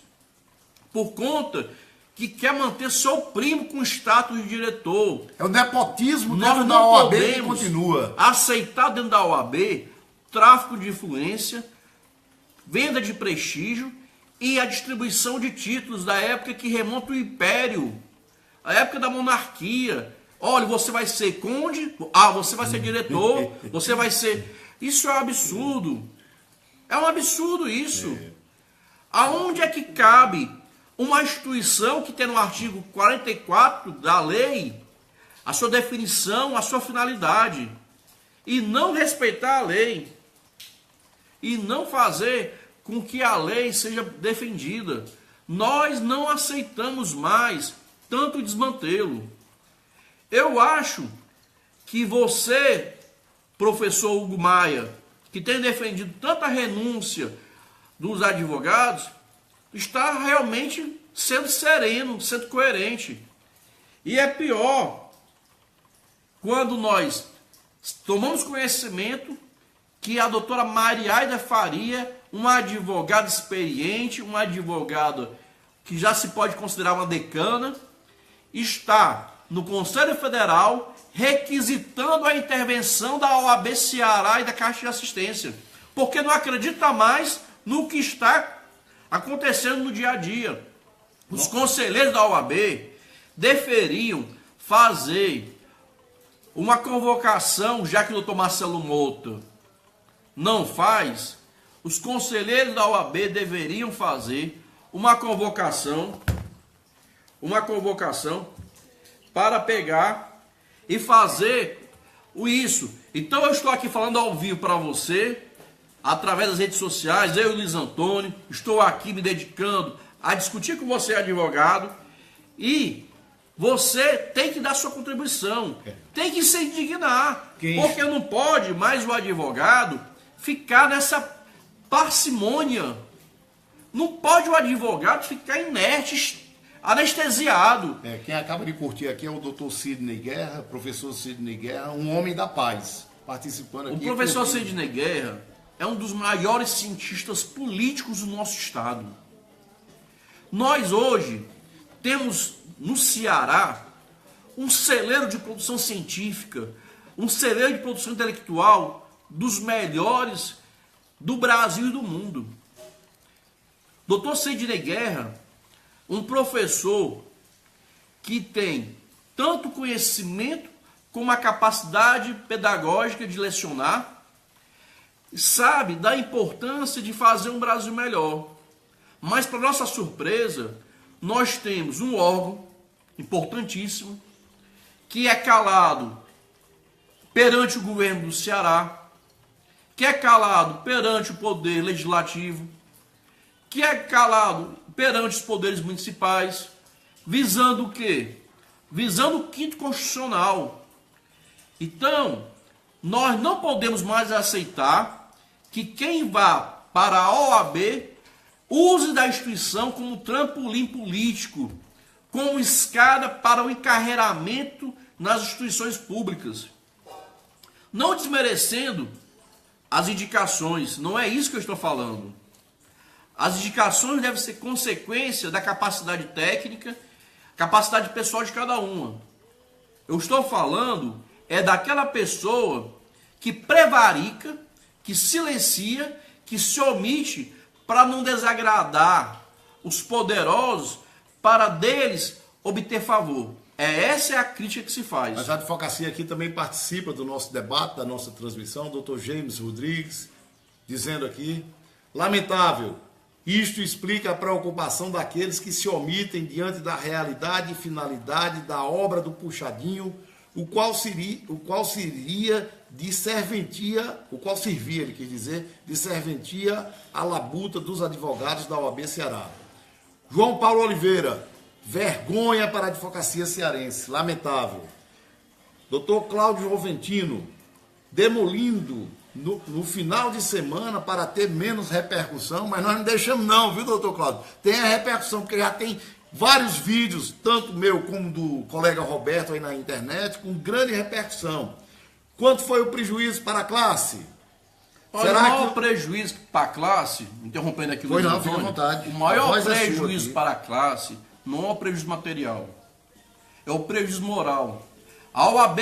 por conta que quer manter seu primo com status de diretor. É o nepotismo Nós dentro da não OAB que podemos continua. aceitar dentro da OAB tráfico de influência, venda de prestígio e a distribuição de títulos da época que remonta o Império, a época da monarquia. Olha, você vai ser conde, você vai ser diretor, você vai ser... Isso é um absurdo. É um absurdo isso. Aonde é que cabe uma instituição que tem no artigo 44 da lei a sua definição, a sua finalidade, e não respeitar a lei, e não fazer com que a lei seja defendida? Nós não aceitamos mais tanto desmantelo. Eu acho que você, professor Hugo Maia, que tem defendido tanta renúncia dos advogados, está realmente sendo sereno, sendo coerente. E é pior quando nós tomamos conhecimento que a doutora Mariaida Faria, uma advogada experiente, uma advogada que já se pode considerar uma decana, está no Conselho Federal requisitando a intervenção da OAB Ceará e da Caixa de Assistência, porque não acredita mais no que está acontecendo no dia a dia. Os conselheiros da OAB deveriam fazer uma convocação, já que o doutor Marcelo Mota não faz, os conselheiros da OAB deveriam fazer uma convocação para pegar e fazer isso. Então eu estou aqui falando ao vivo para você, através das redes sociais, eu e o Luiz Antônio, estou aqui me dedicando a discutir com você, advogado, e você tem que dar sua contribuição, tem que se indignar, porque não pode mais o advogado ficar nessa parcimônia, não pode o advogado ficar inerte, anestesiado. Quem acaba de curtir aqui é o doutor Sidney Guerra, professor Sidney Guerra, um homem da paz, participando aqui. O professor Sidney Guerra é um dos maiores cientistas políticos do nosso estado. Nós hoje temos no Ceará um celeiro de produção científica, um celeiro de produção intelectual dos melhores do Brasil e do mundo. Dr. Sidney Guerra, um professor que tem tanto conhecimento como a capacidade pedagógica de lecionar, sabe da importância de fazer um Brasil melhor. Mas, para nossa surpresa, nós temos um órgão importantíssimo que é calado perante o governo do Ceará, que é calado perante o poder legislativo, que é calado perante os poderes municipais, visando o quê? Visando o quinto constitucional. Então, nós não podemos mais aceitar que quem vá para a OAB use da instituição como trampolim político, como escada para o encarreiramento nas instituições públicas. Não desmerecendo as indicações, não é isso que eu estou falando. As indicações devem ser consequência da capacidade técnica, capacidade pessoal de cada uma. Eu estou falando daquela pessoa que prevarica, que silencia, que se omite para não desagradar os poderosos, para deles obter favor. Essa é a crítica que se faz. Mas a advocacia aqui também participa do nosso debate, da nossa transmissão, o Dr. James Rodrigues, dizendo aqui, lamentável, isto explica a preocupação daqueles que se omitem diante da realidade e finalidade da obra do puxadinho, o qual servia, ele quis dizer, de serventia à labuta dos advogados da OAB Ceará. João Paulo Oliveira, vergonha para a advocacia cearense, lamentável. Dr. Cláudio Roventino, demolindo no final de semana para ter menos repercussão, mas nós não deixamos não, viu, doutor Cláudio? Tem a repercussão, porque já tem vários vídeos, tanto meu como do colega Roberto aí na internet, com grande repercussão. Quanto foi o prejuízo para a classe? Olha, o maior prejuízo para a classe, interrompendo aqui o Luiz Antônio, fica à vontade. O maior prejuízo para a classe não é o prejuízo material, é o prejuízo moral. A OAB,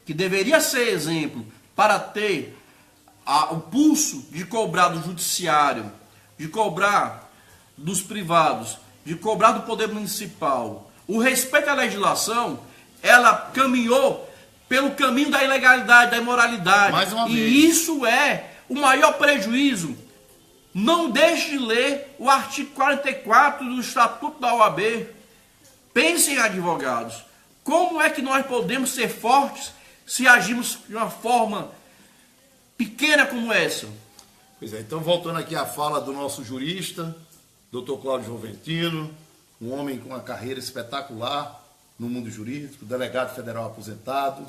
que deveria ser exemplo para ter o pulso de cobrar do judiciário, de cobrar dos privados, de cobrar do poder municipal, o respeito à legislação, ela caminhou pelo caminho da ilegalidade, da imoralidade. Mais uma vez. E isso é o maior prejuízo. Não deixe de ler o artigo 44 do Estatuto da OAB. Pensem, advogados, como é que nós podemos ser fortes se agimos de uma forma pequena como essa? Pois é, então voltando aqui à fala do nosso jurista, Dr. Cláudio Joventino, um homem com uma carreira espetacular no mundo jurídico, delegado federal aposentado,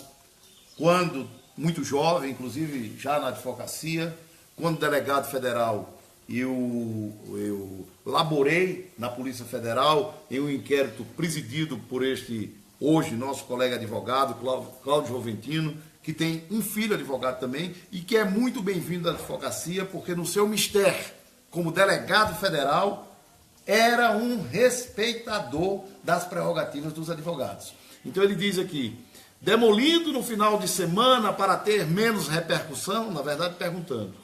quando muito jovem, inclusive já na advocacia, quando delegado federal eu laborei na Polícia Federal em um inquérito presidido por este, hoje, nosso colega advogado, Cláudio Joventino, que tem um filho advogado também e que é muito bem-vindo à advocacia, porque no seu mistério, como delegado federal, era um respeitador das prerrogativas dos advogados. Então ele diz aqui, demolindo no final de semana para ter menos repercussão, na verdade perguntando,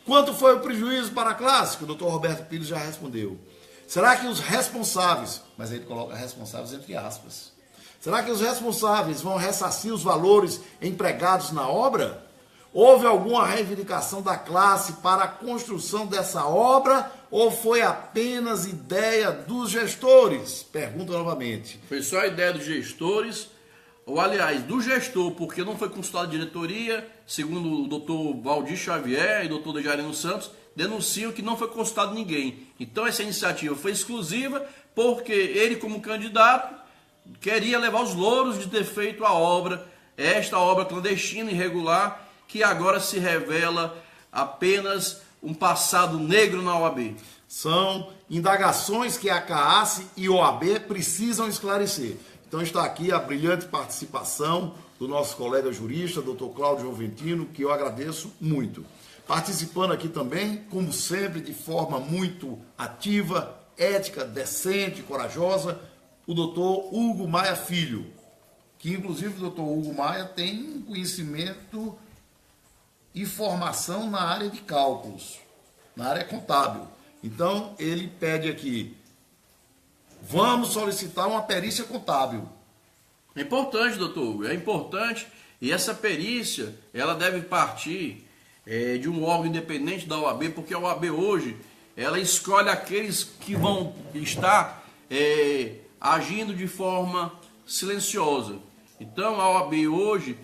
quanto foi o prejuízo para a classe? Que o doutor Roberto Pires já respondeu. Será que os responsáveis, mas ele coloca responsáveis entre aspas, será que os responsáveis vão ressarcir os valores empregados na obra? Houve alguma reivindicação da classe para a construção dessa obra ou foi apenas ideia dos gestores? Pergunta novamente. Foi só a ideia dos gestores, ou aliás, do gestor, porque não foi consultada a diretoria, segundo o doutor Valdir Xavier e o doutor Dejarino Santos, denunciam que não foi consultado ninguém. Então essa iniciativa foi exclusiva porque ele, como candidato, queria levar os louros de ter feito a obra, esta obra clandestina, irregular, que agora se revela apenas um passado negro na OAB. São indagações que a CAAS e a OAB precisam esclarecer. Então está aqui a brilhante participação do nosso colega jurista, Dr. Cláudio Joventino, que eu agradeço muito. Participando aqui também, como sempre, de forma muito ativa, ética, decente, corajosa, o Dr. Hugo Maia Filho, que inclusive o Dr. Hugo Maia tem um conhecimento e formação na área de cálculos, na área contábil. Então, ele pede aqui, vamos solicitar uma perícia contábil. É importante, doutor Hugo, é importante. E essa perícia, ela deve partir de um órgão independente da OAB, porque a OAB hoje, ela escolhe aqueles que vão estar agindo de forma silenciosa. Então, a OAB hoje,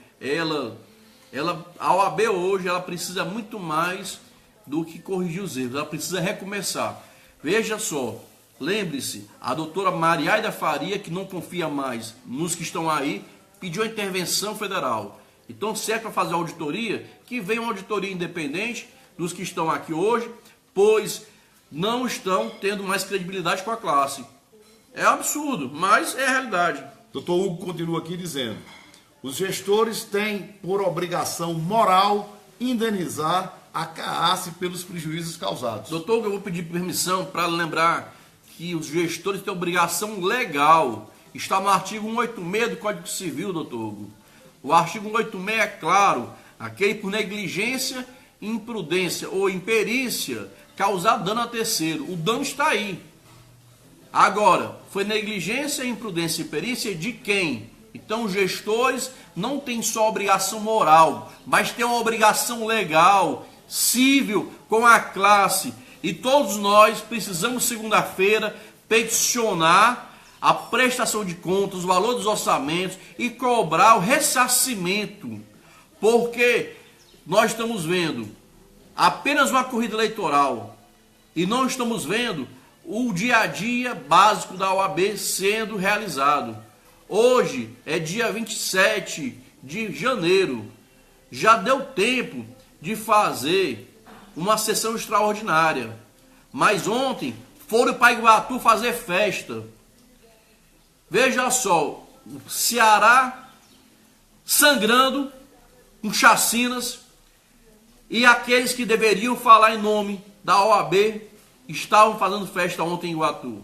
a OAB hoje, ela precisa muito mais do que corrigir os erros, ela precisa recomeçar. Veja só, lembre-se, a doutora Mariaida Faria, que não confia mais nos que estão aí, pediu a intervenção federal. Então, se é para fazer auditoria, que venha uma auditoria independente dos que estão aqui hoje, pois não estão tendo mais credibilidade com a classe. É absurdo, mas é a realidade. Doutor Hugo continua aqui dizendo, os gestores têm por obrigação moral indenizar a CAAS pelos prejuízos causados. Doutor Hugo, eu vou pedir permissão para lembrar que os gestores têm obrigação legal. Está no artigo 186 do Código Civil, doutor Hugo. O artigo 186 é claro, aquele por negligência, imprudência ou imperícia causar dano a terceiro. O dano está aí. Agora, foi negligência, imprudência e imperícia de quem? Então, os gestores não têm só obrigação moral, mas têm uma obrigação legal, civil, com a classe. E todos nós precisamos, segunda-feira, peticionar a prestação de contas, o valor dos orçamentos e cobrar o ressarcimento. Porque nós estamos vendo apenas uma corrida eleitoral e não estamos vendo o dia a dia básico da OAB sendo realizado. Hoje é dia 27 de janeiro. Já deu tempo de fazer uma sessão extraordinária. Mas ontem foram para Iguatu fazer festa. Veja só, o Ceará sangrando com chacinas, e aqueles que deveriam falar em nome da OAB estavam fazendo festa ontem em Iguatu.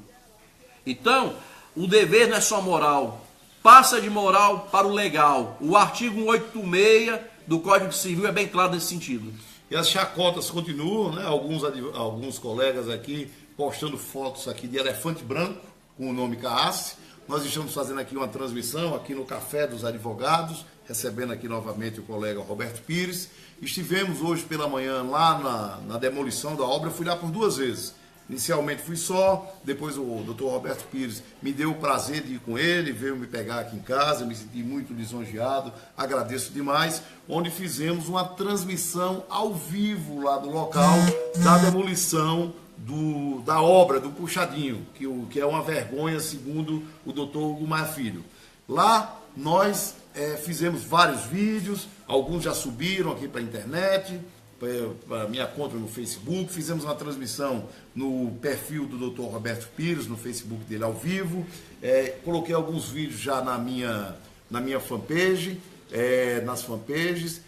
Então, o dever não é só moral, passa de moral para o legal. O artigo 186 do Código Civil é bem claro nesse sentido. E as chacotas continuam, né? Alguns colegas aqui postando fotos aqui de elefante branco com o nome CAASSE. Nós estamos fazendo aqui uma transmissão aqui no Café dos Advogados, recebendo aqui novamente o colega Roberto Pires. Estivemos hoje pela manhã lá na demolição da obra, fui lá por 2 vezes. Inicialmente fui só, depois o doutor Roberto Pires me deu o prazer de ir com ele, veio me pegar aqui em casa, me senti muito lisonjeado, agradeço demais, onde fizemos uma transmissão ao vivo lá do local da demolição da obra, do Puxadinho, que é uma vergonha, segundo o doutor Hugo Maia Filho. Lá nós fizemos vários vídeos, alguns já subiram aqui para a internet, para minha conta no Facebook, fizemos uma transmissão no perfil do Dr. Roberto Pires, no Facebook dele ao vivo, coloquei alguns vídeos já na minha fanpage, nas fanpages,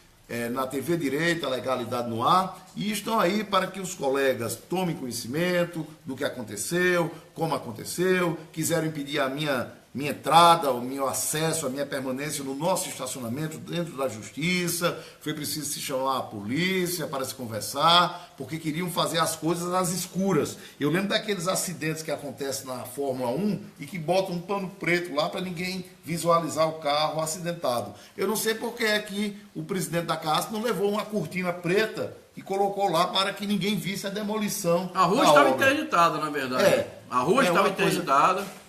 na TV Direito, a Legalidade no Ar, e estão aí para que os colegas tomem conhecimento do que aconteceu, como aconteceu, quiseram impedir a minha entrada, o meu acesso, a minha permanência no nosso estacionamento dentro da justiça. Foi preciso se chamar a polícia para se conversar, porque queriam fazer as coisas às escuras. Eu lembro daqueles acidentes que acontecem na Fórmula 1 e que botam um pano preto lá para ninguém visualizar o carro acidentado. Eu não sei por que é que o presidente da CAASSE não levou uma cortina preta e colocou lá para que ninguém visse a demolição. A rua estava interditada, na verdade. A rua estava interditada.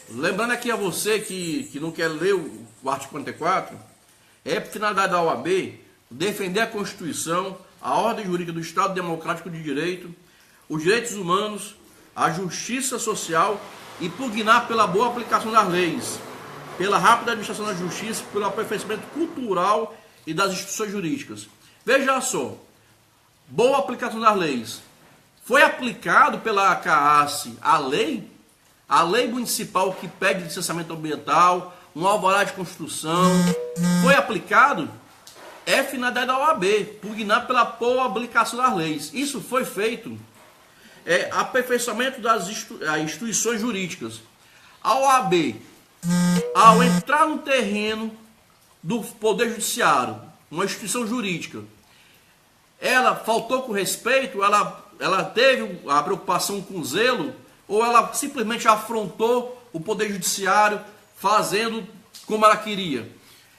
Lembrando aqui a você que não quer ler o artigo 44, finalidade da OAB defender a Constituição, a ordem jurídica do Estado Democrático de Direito, os direitos humanos, a justiça social e pugnar pela boa aplicação das leis, pela rápida administração da justiça, pelo aperfeiçoamento cultural e das instituições jurídicas. Veja só, boa aplicação das leis. Foi aplicado pela CAASSE a lei municipal que pede licenciamento ambiental, um alvará de construção, foi aplicado, finalidade da OAB, pugnar pela boa aplicação das leis. Isso foi feito, aperfeiçoamento das instituições jurídicas. A OAB, ao entrar no terreno do Poder Judiciário, uma instituição jurídica, ela faltou com respeito, ela teve a preocupação com zelo, ou ela simplesmente afrontou o Poder Judiciário fazendo como ela queria.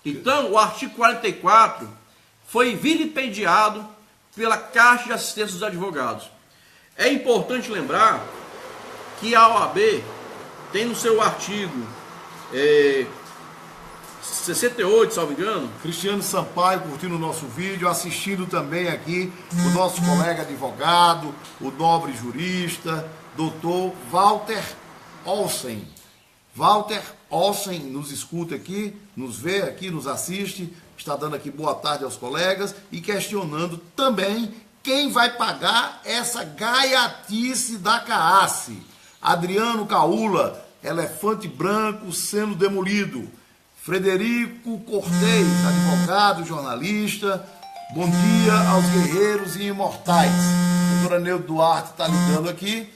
Então, o artigo 44 foi vilipendiado pela Caixa de Assistência dos Advogados. É importante lembrar que a OAB tem no seu artigo 68, salvo engano. Cristiano Sampaio curtindo o nosso vídeo, assistindo também aqui o nosso colega advogado, o nobre jurista, doutor Walter Olsen. Walter Olsen nos escuta aqui, nos vê aqui, nos assiste, está dando aqui boa tarde aos colegas e questionando também quem vai pagar essa gaiatice da CAASSE. Adriano Caula, elefante branco sendo demolido. Frederico Cortez, advogado, jornalista. Bom dia aos guerreiros e imortais. Doutora Neudo Duarte está ligando aqui.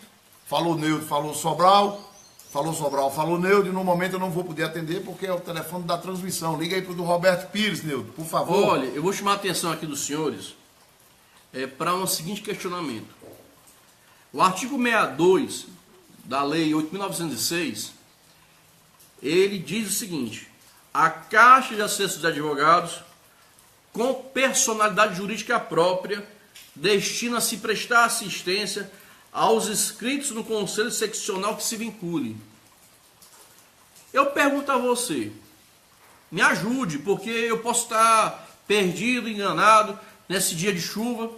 Falou Neudo, falou Sobral, falou Neudo, e no momento eu não vou poder atender porque é o telefone da transmissão. Liga aí para o do Roberto Pires, Neudo, por favor. Olha, eu vou chamar a atenção aqui dos senhores para um seguinte questionamento. O artigo 62 da Lei 8.906, ele diz o seguinte: a Caixa de Assistência dos Advogados, com personalidade jurídica própria, destina-se a prestar assistência aos inscritos no Conselho Seccional que se vincule. Eu pergunto a você, me ajude, porque eu posso estar perdido, enganado, nesse dia de chuva.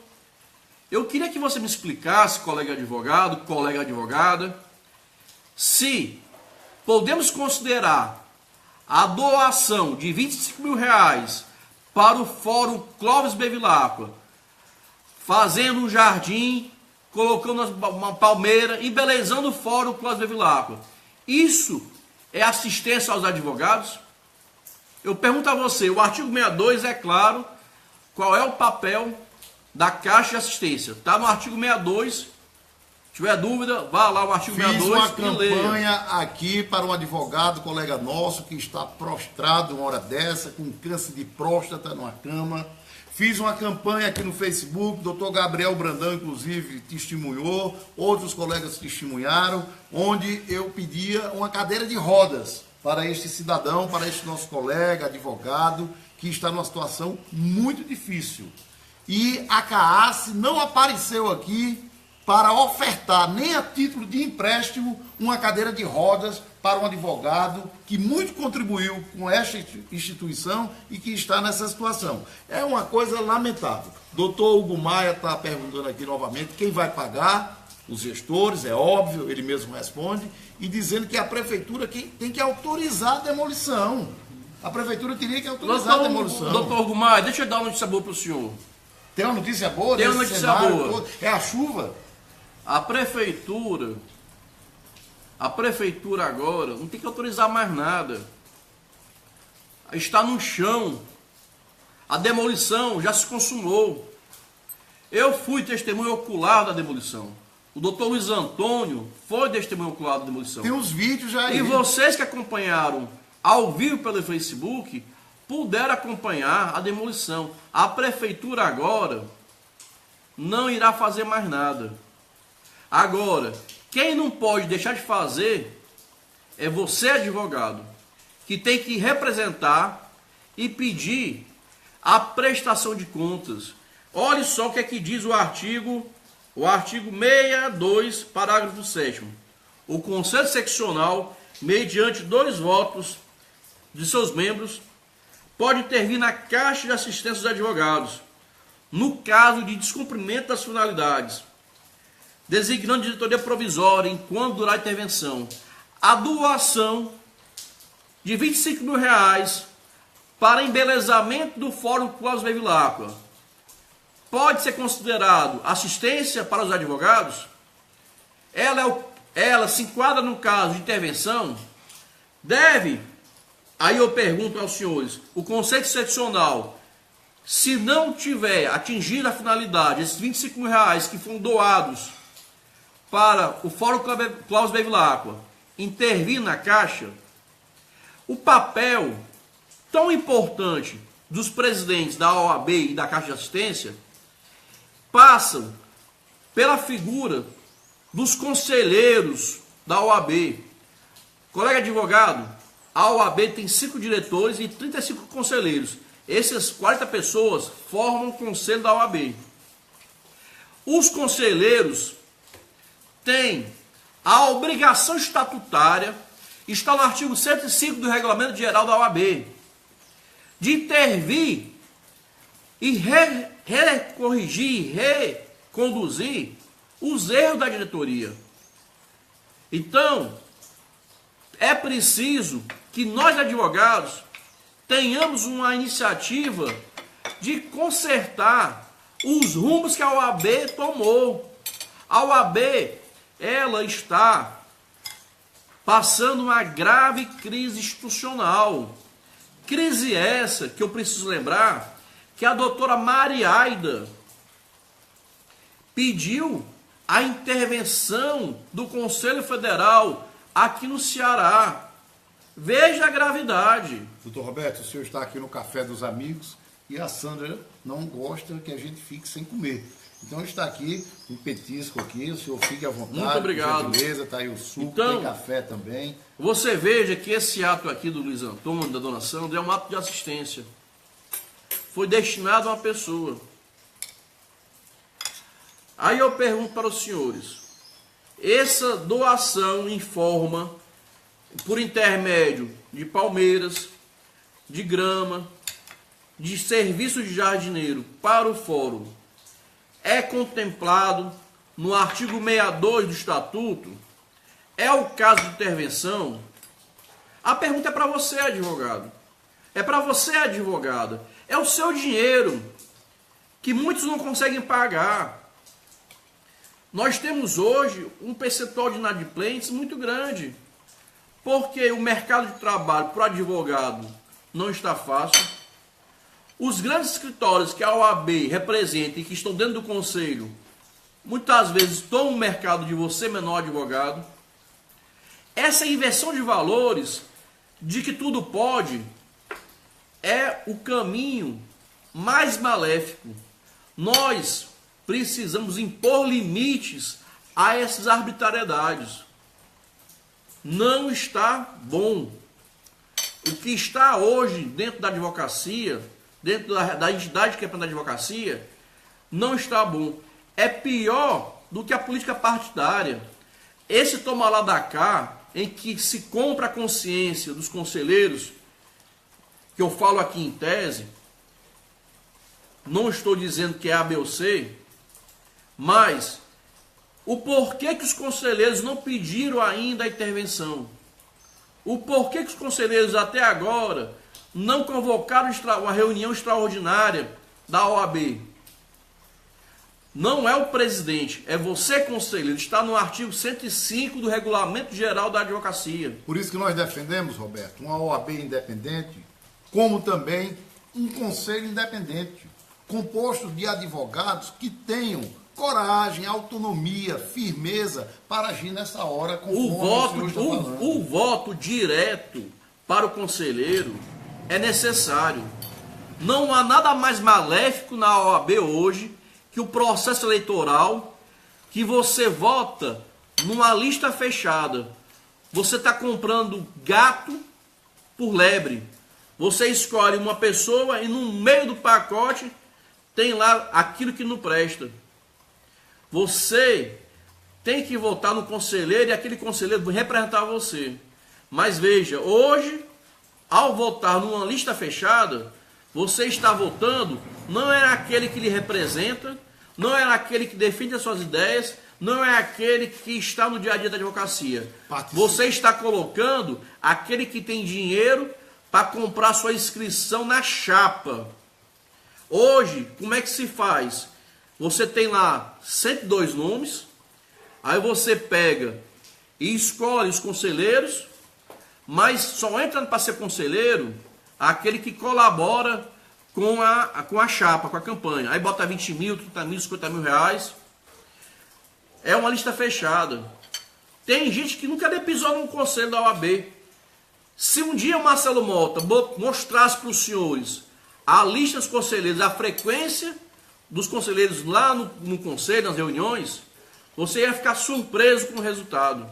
Eu queria que você me explicasse, colega advogado, colega advogada, se podemos considerar a doação de R$25 mil para o Fórum Clóvis Bevilacqua, fazendo um jardim, colocando uma palmeira, embelezando o Fórum Clóvis Bevilacqua. Isso é assistência aos advogados? Eu pergunto a você, o artigo 62 é claro qual é o papel da Caixa de Assistência. Está no artigo 62. Se tiver dúvida, vá lá no artigo Fiz 62 uma e leia. campanha aqui para um advogado, colega nosso, que está prostrado uma hora dessa, com câncer de próstata numa cama. Fiz uma campanha aqui no Facebook, o doutor Gabriel Brandão, inclusive, testemunhou, outros colegas testemunharam, onde eu pedia uma cadeira de rodas para este cidadão, para este nosso colega, advogado, que está numa situação muito difícil. E a CAAS não apareceu aqui para ofertar, nem a título de empréstimo, uma cadeira de rodas para um advogado que muito contribuiu com esta instituição e que está nessa situação. É uma coisa lamentável. Doutor Hugo Maia está perguntando aqui novamente quem vai pagar, os gestores, é óbvio, ele mesmo responde, e dizendo que a prefeitura tem que autorizar a demolição. A prefeitura teria que autorizar a demolição. Doutor Hugo Maia, deixa eu dar uma notícia boa para o senhor. Tem uma notícia boa? Tem uma notícia boa. Todo? É a chuva? A prefeitura agora não tem que autorizar mais nada. Está no chão. A demolição já se consumou. Eu fui testemunho ocular da demolição. O doutor Luiz Antônio foi testemunho ocular da demolição. Tem uns vídeos já aí. E vocês que acompanharam ao vivo pelo Facebook puderam acompanhar a demolição. A prefeitura agora não irá fazer mais nada. Agora, quem não pode deixar de fazer é você, advogado, que tem que representar e pedir a prestação de contas. Olhe só o que é que diz o artigo 62, parágrafo 7º. O Conselho Seccional, mediante 2 votos de seus membros, pode intervir na Caixa de Assistência dos Advogados, no caso de descumprimento das finalidades, designando diretoria provisória enquanto durar a intervenção. A doação de R$ 25.000 para embelezamento do Fórum Cláudio Bevilacqua pode ser considerado assistência para os advogados? Ela se enquadra no caso de intervenção? Deve, aí eu pergunto aos senhores, o Conselho Seccional, se não tiver atingido a finalidade, esses R$ 25.000 que foram doados para o Fórum Cláudio Bevilacqua intervir na Caixa, o papel tão importante dos presidentes da OAB e da Caixa de Assistência passam pela figura dos conselheiros da OAB. Colega advogado, a OAB tem 5 diretores e 35 conselheiros. Essas 40 pessoas formam o conselho da OAB. Os conselheiros têm a obrigação estatutária, está no artigo 105 do Regulamento Geral da OAB, de intervir e recorrigir, reconduzir os erros da diretoria. Então, é preciso que nós, advogados, tenhamos uma iniciativa de consertar os rumos que a OAB tomou. A OAB, ela está passando uma grave crise institucional. Crise essa que eu preciso lembrar que a doutora Mariaida pediu a intervenção do Conselho Federal aqui no Ceará. Veja a gravidade. Doutor Roberto, o senhor está aqui no Café dos Amigos e a Sandra não gosta que a gente fique sem comer. Então está aqui um petisco aqui, o senhor fique à vontade. Muito obrigado. Gentileza, está aí o suco, então, tem café também. Você veja que esse ato aqui do Luiz Antônio, da dona Sandra, é um ato de assistência. Foi destinado a uma pessoa. Aí eu pergunto para os senhores, essa doação em forma, por intermédio de palmeiras, de grama, de serviço de jardineiro para o fórum, é contemplado no artigo 62 do Estatuto? É o caso de intervenção? A pergunta é para você, advogado. É para você, advogada. É o seu dinheiro, que muitos não conseguem pagar. Nós temos hoje um percentual de inadimplentes muito grande, porque o mercado de trabalho para o advogado não está fácil. Os grandes escritórios que a OAB representa e que estão dentro do conselho, muitas vezes tomam o mercado de você, menor advogado. Essa inversão de valores, de que tudo pode, é o caminho mais maléfico. Nós precisamos impor limites a essas arbitrariedades. Não está bom. O que está hoje dentro da advocacia, dentro da entidade que é para a advocacia, não está bom. É pior do que a política partidária. Esse toma lá da cá, em que se compra a consciência dos conselheiros, que eu falo aqui em tese, não estou dizendo que é A, B ou C, mas o porquê que os conselheiros não pediram ainda a intervenção? O porquê que os conselheiros até agora não convocaram uma reunião extraordinária da OAB? Não é o presidente, é você, conselheiro. Está no artigo 105 do Regulamento Geral da Advocacia. Por isso que nós defendemos, Roberto, uma OAB independente, como também um conselho independente, composto de advogados que tenham coragem, autonomia, firmeza para agir nessa hora o voto direto para o conselheiro é necessário. Não há nada mais maléfico na OAB hoje que o processo eleitoral, que você vota numa lista fechada. Você está comprando gato por lebre. Você escolhe uma pessoa e no meio do pacote tem lá aquilo que não presta. Você tem que votar no conselheiro e aquele conselheiro vai representar você. Mas veja, hoje, ao votar numa lista fechada, você está votando, não é aquele que lhe representa, não é aquele que defende as suas ideias, não é aquele que está no dia a dia da advocacia. Você está colocando aquele que tem dinheiro para comprar sua inscrição na chapa. Hoje, como é que se faz? Você tem lá 102 nomes, aí você pega e escolhe os conselheiros, mas só entra para ser conselheiro aquele que colabora com a chapa, com a campanha. Aí bota 20 mil, 30 mil, 50 mil reais. É uma lista fechada. Tem gente que nunca nem pisou num conselho da OAB. Se um dia o Marcelo Mota mostrasse para os senhores a lista dos conselheiros, a frequência dos conselheiros lá no conselho, nas reuniões, você ia ficar surpreso com o resultado.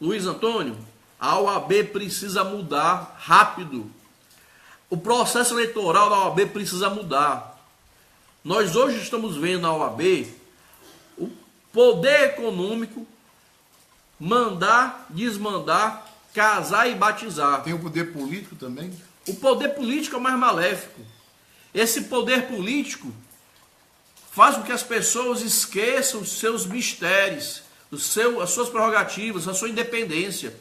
Luiz Antônio, a OAB precisa mudar rápido. O processo eleitoral da OAB precisa mudar. Nós hoje estamos vendo na OAB o poder econômico mandar, desmandar, casar e batizar. Tem o poder político também? O poder político é o mais maléfico. Esse poder político faz com que as pessoas esqueçam os seus mistérios, as suas prerrogativas, a sua independência.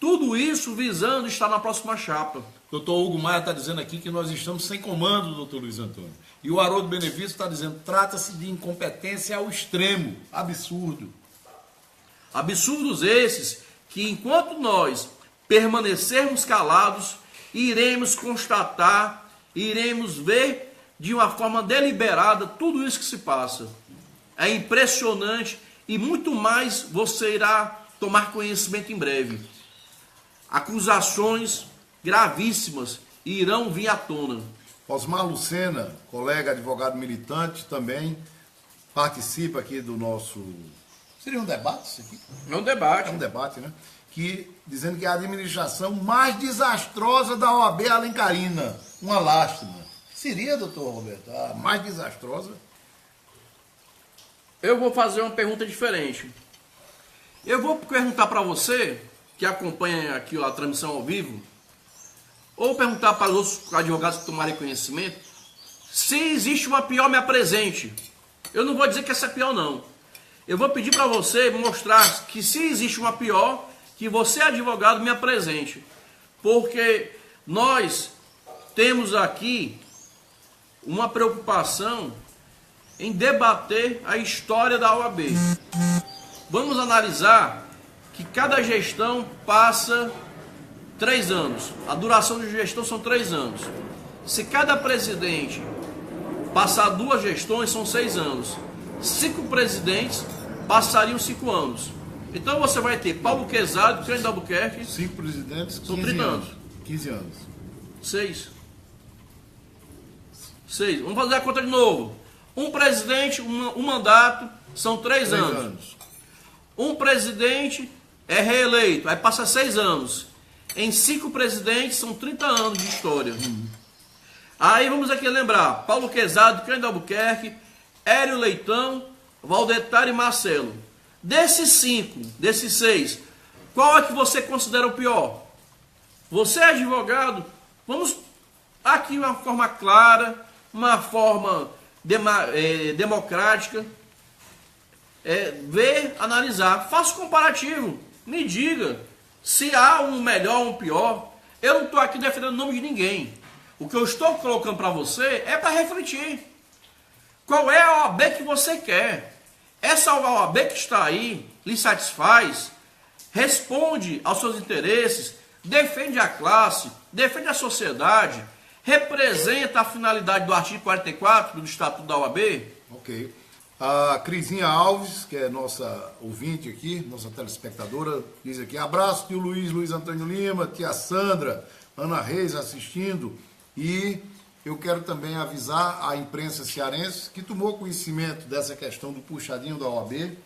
Tudo isso visando estar na próxima chapa. Doutor Hugo Maia está dizendo aqui que nós estamos sem comando, doutor Luiz Antônio. E o Haroldo Benefício está dizendo, trata-se de incompetência ao extremo. Absurdo. Absurdos esses que, enquanto nós permanecermos calados, iremos constatar, iremos ver de uma forma deliberada tudo isso que se passa. É impressionante e muito mais você irá tomar conhecimento em breve. Acusações gravíssimas irão vir à tona. Osmar Lucena, colega advogado militante, também participa aqui do nosso... Seria um debate isso aqui? É um debate. É um debate, né? Dizendo que é a administração mais desastrosa da OAB Alencarina. Uma lástima. Seria, doutor Roberto, a mais desastrosa? Eu vou fazer uma pergunta diferente. Eu vou perguntar para você, que acompanha aqui a transmissão ao vivo, ou perguntar para os outros advogados que tomarem conhecimento, se existe uma pior, me apresente. Eu não vou dizer que essa é pior, não. Eu vou pedir para você mostrar que se existe uma pior, que você, advogado, me apresente. Porque nós temos aqui uma preocupação em debater a história da OAB. Vamos analisar que cada gestão passa 3 anos. A duração de gestão são 3 anos. Se cada presidente passar 2 gestões, são 6 anos. 5 presidentes passariam 5 anos. Então você vai ter Paulo Quezado, Cândido Albuquerque. 5 presidentes, 15 São 30 anos. 15 anos. 6. Vamos fazer a conta de novo. Um presidente, um mandato, são 3 anos. Um presidente é reeleito, aí passa 6 anos. Em 5 presidentes, são 30 anos de história. Aí vamos aqui lembrar, Paulo Quezado, Cândido Albuquerque, Hélio Leitão, Valdetar e Marcelo. Desses 5, desses 6, qual é que você considera o pior? Você é advogado? Vamos aqui uma forma clara, uma forma democrática, ver, analisar, faça o comparativo, me diga se há um melhor ou um pior. Eu não estou aqui defendendo o nome de ninguém. O que eu estou colocando para você é para refletir. Qual é a OAB que você quer? Essa OAB que está aí lhe satisfaz? Responde aos seus interesses? Defende a classe? Defende a sociedade? Representa a finalidade do artigo 44 do Estatuto da OAB? Ok. A Crisinha Alves, que é nossa ouvinte aqui, nossa telespectadora, diz aqui: abraço, tio Luiz Antônio Lima, tia Sandra, Ana Reis assistindo. E eu quero também avisar a imprensa cearense que tomou conhecimento dessa questão do puxadinho da OAB,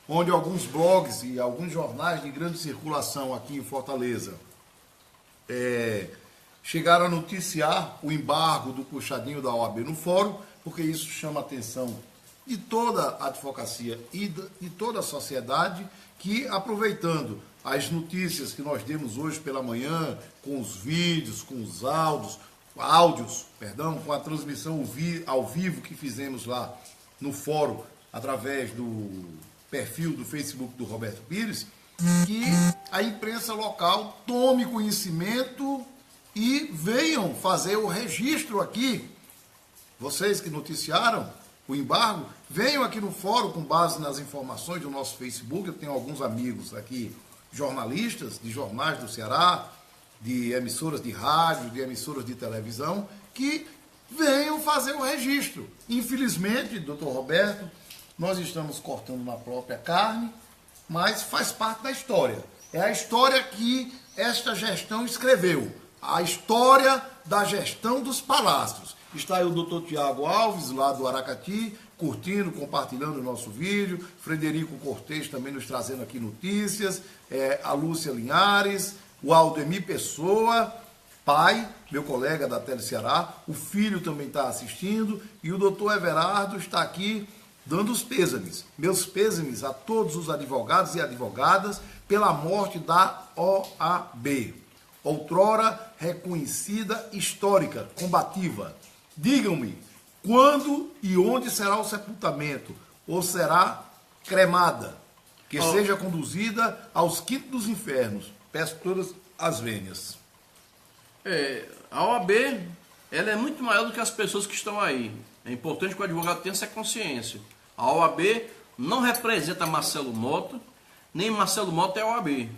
onde alguns blogs e alguns jornais de grande circulação aqui em Fortaleza chegaram a noticiar o embargo do puxadinho da OAB no fórum, porque isso chama a atenção de toda a advocacia e de toda a sociedade, que, aproveitando as notícias que nós demos hoje pela manhã, com os vídeos, com os áudios, com a transmissão ao vivo que fizemos lá no fórum, através do perfil do Facebook do Roberto Pires, que a imprensa local tome conhecimento e venham fazer o registro aqui. Vocês que noticiaram o embargo, venham aqui no fórum com base nas informações do nosso Facebook. Eu tenho alguns amigos aqui, jornalistas de jornais do Ceará, de emissoras de rádio, de emissoras de televisão, que venham fazer o registro. Infelizmente, doutor Roberto, nós estamos cortando na própria carne, mas faz parte da história. É a história que esta gestão escreveu, a história da gestão dos palácios. Está aí o doutor Tiago Alves, lá do Aracati, curtindo, compartilhando o nosso vídeo. Frederico Cortez também nos trazendo aqui notícias. A Lúcia Linhares, o Aldemir Pessoa, pai, meu colega da Tele Ceará. O filho também está assistindo. E o doutor Everardo está aqui dando os pêsames. Meus pêsames a todos os advogados e advogadas pela morte da OAB. Outrora reconhecida, histórica, combativa. Digam-me, quando e onde será o sepultamento? Ou será cremada? Que seja conduzida aos quintos dos infernos. Peço todas as vênias. A OAB, ela é muito maior do que as pessoas que estão aí. É importante que o advogado tenha essa consciência. A OAB não representa Marcelo Mota, nem Marcelo Mota é a OAB.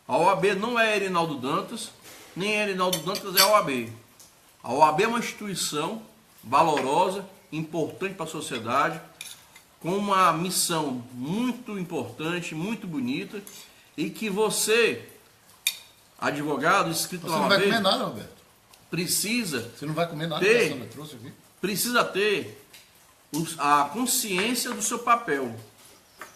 A OAB não é Erinaldo Dantas, nem Erinaldo Dantas é a OAB. A OAB é uma instituição valorosa, importante para a sociedade, com uma missão muito importante, muito bonita, e que você, advogado, inscrito na OAB... Você não vai comer nada, Roberto? Precisa... Você não vai comer nada, ter, Sandra trouxe aqui? Precisa ter a consciência do seu papel.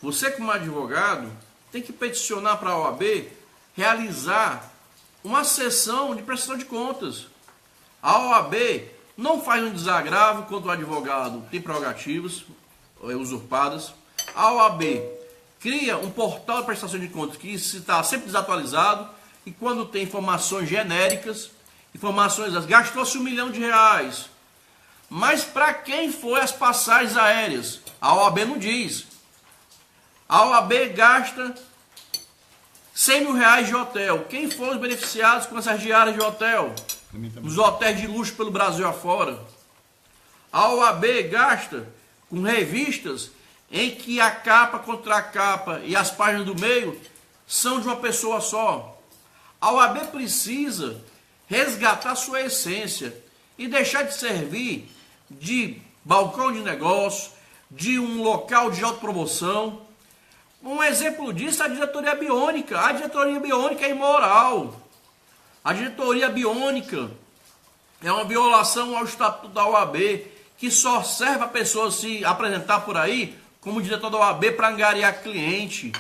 Você, como advogado, tem que peticionar para a OAB realizar uma sessão de prestação de contas. A OAB não faz um desagravo quando o advogado tem prerrogativas usurpadas. A OAB cria um portal de prestação de contas que está sempre desatualizado, e quando tem informações genéricas, gastou-se R$1 milhão, mas para quem foi as passagens aéreas? A OAB não diz. A OAB gasta R$100 mil de hotel. Quem foram os beneficiados com essas diárias de hotel? Nos hotéis de luxo pelo Brasil afora. A OAB gasta com revistas em que a capa, contracapa e as páginas do meio são de uma pessoa só. A OAB precisa resgatar sua essência e deixar de servir de balcão de negócio, de um local de autopromoção. Um exemplo disso é a diretoria biônica. A diretoria biônica é imoral. A diretoria biônica é uma violação ao estatuto da OAB, que só serve a pessoa se apresentar por aí como diretor da OAB para angariar cliente.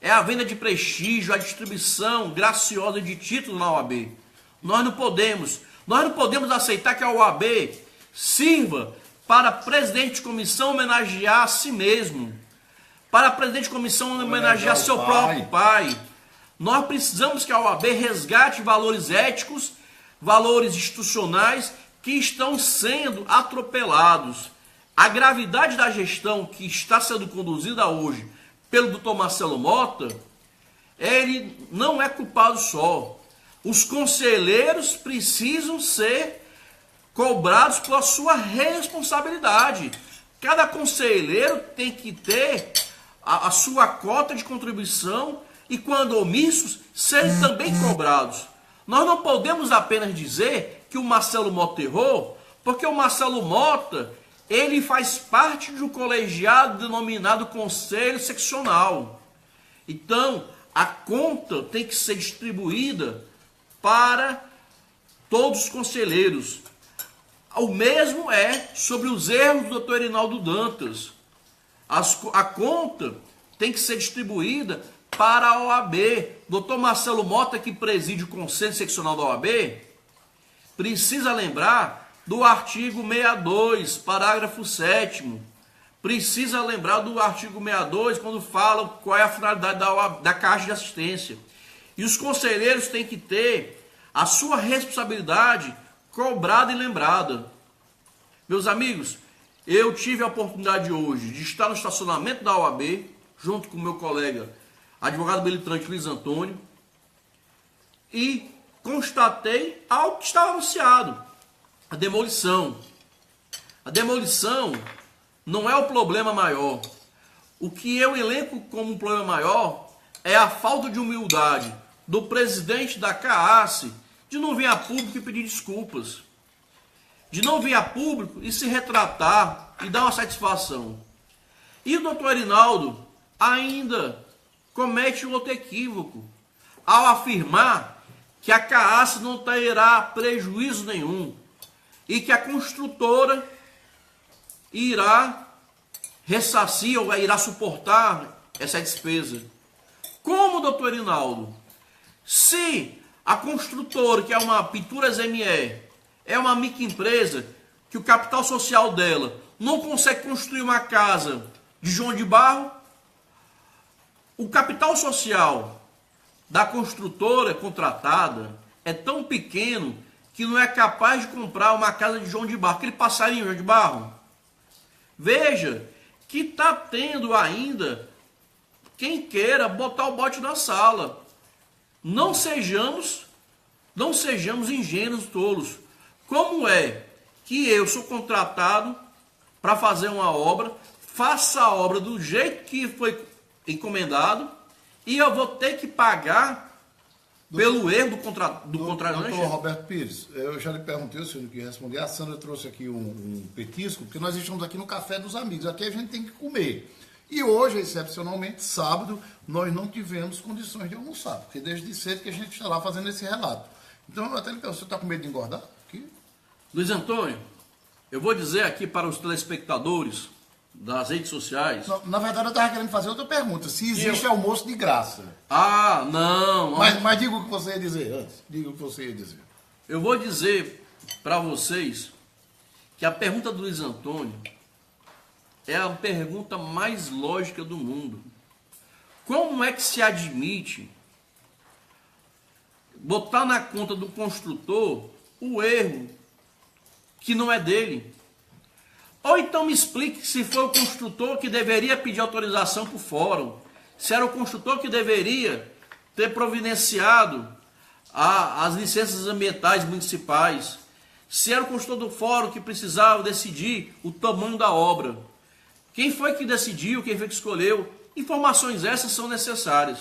É a venda de prestígio, a distribuição graciosa de títulos na OAB. Nós não podemos aceitar que a OAB sirva para presidente de comissão homenagear a si mesmo, para presidente de comissão homenagear seu próprio pai. Nós precisamos que a OAB resgate valores éticos, valores institucionais que estão sendo atropelados. A gravidade da gestão que está sendo conduzida hoje pelo Dr. Marcelo Mota, ele não é culpado só. Os conselheiros precisam ser cobrados pela sua responsabilidade. Cada conselheiro tem que ter a sua cota de contribuição e, quando omissos, serem também cobrados. Nós não podemos apenas dizer que o Marcelo Mota errou, porque o Marcelo Mota, ele faz parte de um colegiado denominado Conselho Seccional. Então, a conta tem que ser distribuída para todos os conselheiros. O mesmo é sobre os erros do Dr. Erinaldo Dantas. A conta tem que ser distribuída para a OAB. Dr. Marcelo Mota, que preside o Conselho Seccional da OAB, precisa lembrar do artigo 62, parágrafo 7º. Precisa lembrar do artigo 62, quando fala qual é a finalidade da Caixa de Assistência. E os conselheiros têm que ter a sua responsabilidade cobrada e lembrada. Meus amigos, eu tive a oportunidade hoje de estar no estacionamento da OAB, junto com o meu colega, advogado habilitante Luiz Antônio, e constatei algo que estava anunciado: a demolição. A demolição não é o problema maior. O que eu elenco como um problema maior é a falta de humildade do presidente da CAASSE de não vir a público e pedir desculpas, de não vir a público e se retratar e dar uma satisfação. E o doutor Erinaldo ainda comete um outro equívoco ao afirmar que a CAASSE não terá prejuízo nenhum e que a construtora irá ressarcir ou irá suportar essa despesa. Como, doutor Erinaldo? Se a construtora, que é uma Pinturas ME, é uma microempresa que o capital social dela não consegue construir uma casa de João de Barro, o capital social da construtora contratada é tão pequeno que não é capaz de comprar uma casa de João de Barro, aquele passarinho João de Barro. Veja que está tendo ainda quem queira botar o bote na sala. Não sejamos ingênuos, tolos. Como é que eu sou contratado para fazer uma obra, faça a obra do jeito que foi encomendado e eu vou ter que pagar pelo erro do contratante? Doutor Roberto Pires, eu já lhe perguntei, o senhor não quis responder. A Sandra trouxe aqui um petisco, porque nós estamos aqui no Café dos Amigos. Aqui a gente tem que comer. E hoje, excepcionalmente, sábado, nós não tivemos condições de almoçar, porque desde cedo que a gente está lá fazendo esse relato. Então, eu até lhe pergunto, você está com medo de engordar? Aqui? Luiz Antônio, eu vou dizer aqui para os telespectadores das redes sociais... Não, na verdade, eu estava querendo fazer outra pergunta. Se existe almoço de graça. Ah, não. Mas diga o que você ia dizer antes. Diga o que você ia dizer. Eu vou dizer para vocês que a pergunta do Luiz Antônio é a pergunta mais lógica do mundo. Como é que se admite botar na conta do construtor o erro que não é dele? Ou então me explique se foi o construtor que deveria pedir autorização para o fórum, se era o construtor que deveria ter providenciado as licenças ambientais municipais, se era o construtor do fórum que precisava decidir o tamanho da obra. Quem foi que decidiu, quem foi que escolheu? Informações essas são necessárias.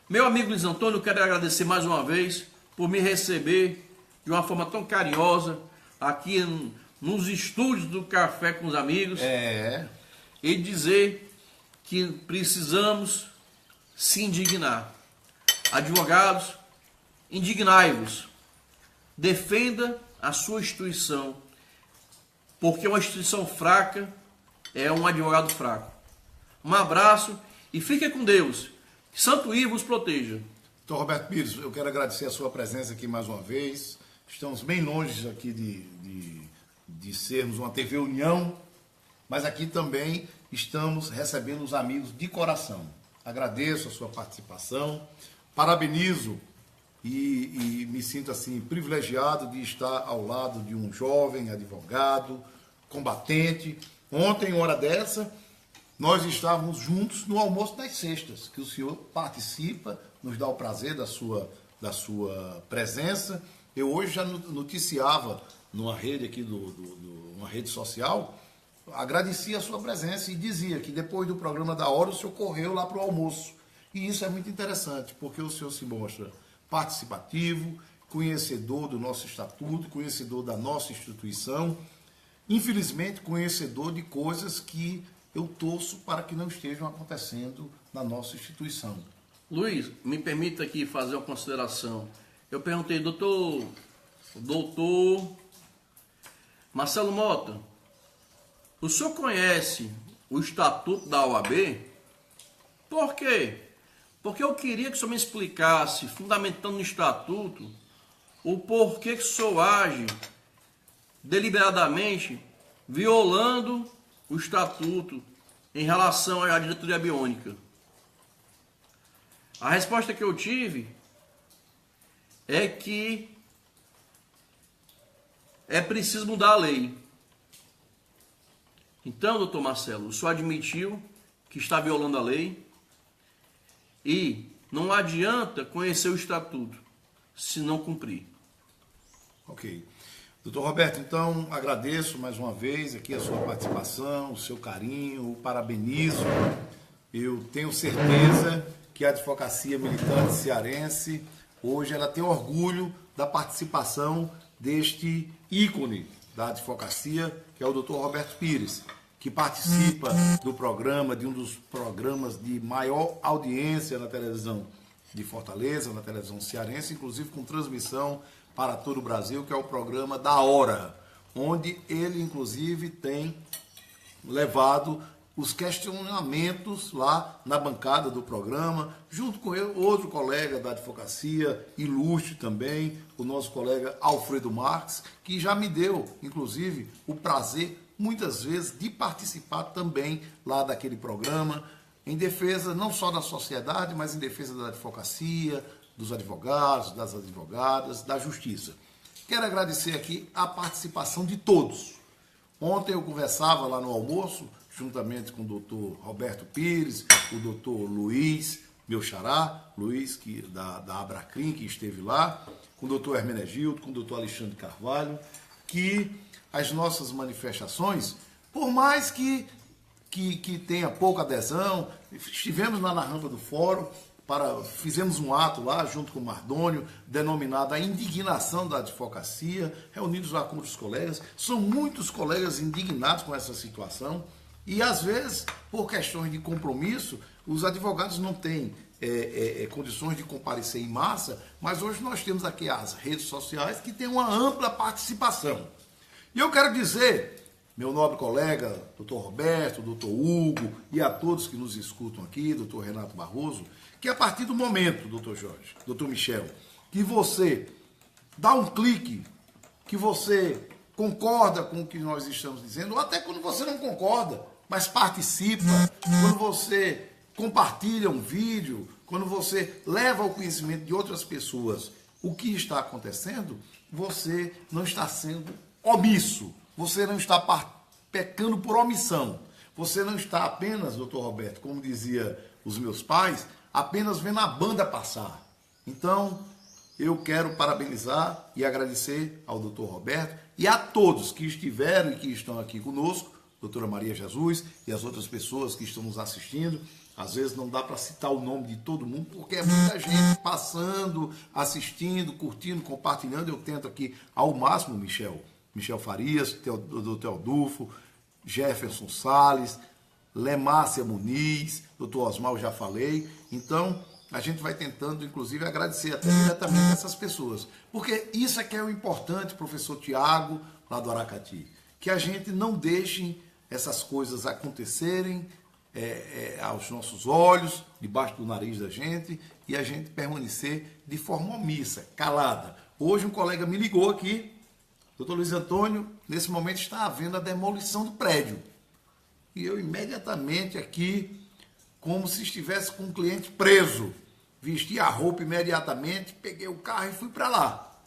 Meu amigo Luiz Antônio, eu quero agradecer mais uma vez por me receber de uma forma tão carinhosa aqui nos estúdios do Café com os Amigos. E dizer que precisamos se indignar. Advogados, indignai-vos. Defenda a sua instituição, porque uma instituição fraca é um advogado fraco. Um abraço e fique com Deus. Que Santo Ivo os proteja. Doutor Roberto Pires, eu quero agradecer a sua presença aqui mais uma vez. Estamos bem longe aqui de sermos uma TV União, mas aqui também estamos recebendo os amigos de coração. Agradeço a sua participação, parabenizo e me sinto assim privilegiado de estar ao lado de um jovem advogado, combatente. Ontem, hora dessa, nós estávamos juntos no almoço das sextas, que o senhor participa, nos dá o prazer da sua presença. Eu hoje já noticiava numa rede aqui, uma rede social, agradecia a sua presença e dizia que depois do programa da hora o senhor correu lá para o almoço. E isso é muito interessante, porque o senhor se mostra participativo, conhecedor do nosso estatuto, conhecedor da nossa instituição, infelizmente conhecedor de coisas que eu torço para que não estejam acontecendo na nossa instituição. Luiz, me permita aqui fazer uma consideração. Eu perguntei, doutor Marcelo Mota, o senhor conhece o estatuto da OAB? Por quê? Porque eu queria que o senhor me explicasse, fundamentando no estatuto, o porquê que o senhor age deliberadamente violando o estatuto em relação à diretoria biônica. A resposta que eu tive é que é preciso mudar a lei. Então, doutor Marcelo, o senhor admitiu que está violando a lei e não adianta conhecer o estatuto se não cumprir. Ok. Doutor Roberto, então agradeço mais uma vez aqui a sua participação, o seu carinho, o parabenizo. Eu tenho certeza que a advocacia militante cearense, hoje ela tem orgulho da participação deste ícone da advocacia, que é o doutor Roberto Pires, que participa do programa, de um dos programas de maior audiência na televisão de Fortaleza, na televisão cearense, inclusive com transmissão para todo o Brasil, que é o programa Da Hora, onde ele, inclusive, tem levado os questionamentos lá na bancada do programa, junto com ele, outro colega da advocacia, ilustre também, o nosso colega Alfredo Marques, que já me deu, inclusive, o prazer, muitas vezes, de participar também lá daquele programa, em defesa não só da sociedade, mas em defesa da advocacia, dos advogados, das advogadas, da justiça. Quero agradecer aqui a participação de todos. Ontem eu conversava lá no almoço, juntamente com o doutor Roberto Pires, o doutor Luiz, meu xará, Luiz, da Abracrim, que esteve lá, com o doutor Hermenegildo, com o doutor Alexandre Carvalho, que as nossas manifestações, por mais que tenha pouca adesão, estivemos lá na rampa do fórum, fizemos um ato lá, junto com o Mardônio, denominado a indignação da advocacia, reunidos lá com os colegas. São muitos colegas indignados com essa situação e, às vezes, por questões de compromisso, os advogados não têm condições de comparecer em massa, mas hoje nós temos aqui as redes sociais que têm uma ampla participação. E eu quero dizer, meu nobre colega, doutor Roberto, doutor Hugo e a todos que nos escutam aqui, doutor Renato Barroso, que a partir do momento, doutor Jorge, doutor Michel, que você dá um clique, que você concorda com o que nós estamos dizendo, ou até quando você não concorda, mas participa, quando você compartilha um vídeo, quando você leva ao conhecimento de outras pessoas o que está acontecendo, você não está sendo omisso, você não está pecando por omissão, você não está apenas, doutor Roberto, como dizia os meus pais, apenas vendo a banda passar. Então, eu quero parabenizar e agradecer ao doutor Roberto e a todos que estiveram e que estão aqui conosco doutora Maria Jesus e as outras pessoas que estão nos assistindo. Às vezes não dá para citar o nome de todo mundo, porque é muita gente passando, assistindo, curtindo, compartilhando. Eu tento aqui ao máximo, Michel Farias, doutor Teodulfo, Jefferson Salles, Lemácia Muniz, doutor Osmar, eu já falei. Então, a gente vai tentando, inclusive, agradecer até diretamente essas pessoas. Porque isso é que é o importante, professor Tiago, lá do Aracati. Que a gente não deixe essas coisas acontecerem aos nossos olhos, debaixo do nariz da gente, e a gente permanecer de forma omissa, calada. Hoje um colega me ligou aqui, doutor Luiz Antônio, nesse momento está havendo a demolição do prédio. E eu imediatamente aqui, como se estivesse com um cliente preso, vesti a roupa imediatamente, peguei o carro e fui para lá.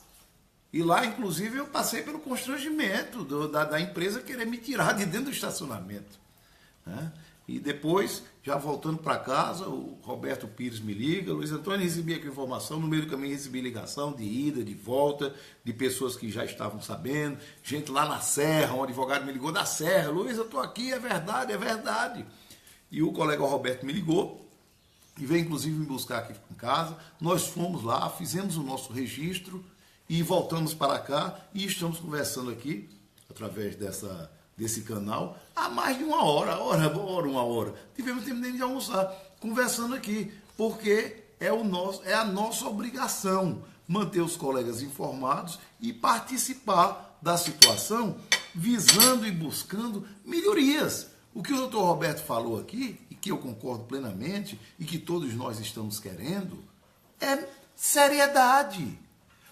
E lá, inclusive, eu passei pelo constrangimento da empresa querer me tirar de dentro do estacionamento, né? E depois, já voltando para casa, o Roberto Pires me liga, Luiz Antônio, recebi aqui informação, no meio do caminho recebi ligação de ida, de volta, de pessoas que já estavam sabendo, gente lá na Serra, um advogado me ligou da Serra, Luiz, eu estou aqui, é verdade, é verdade. E o colega Roberto me ligou, e veio inclusive me buscar aqui em casa, nós fomos lá, fizemos o nosso registro, e voltamos para cá, e estamos conversando aqui, através desse canal, há mais de uma hora. Tivemos tempo de almoçar, conversando aqui, porque é a nossa obrigação manter os colegas informados e participar da situação, visando e buscando melhorias. O que o doutor Roberto falou aqui, e que eu concordo plenamente, e que todos nós estamos querendo, é seriedade.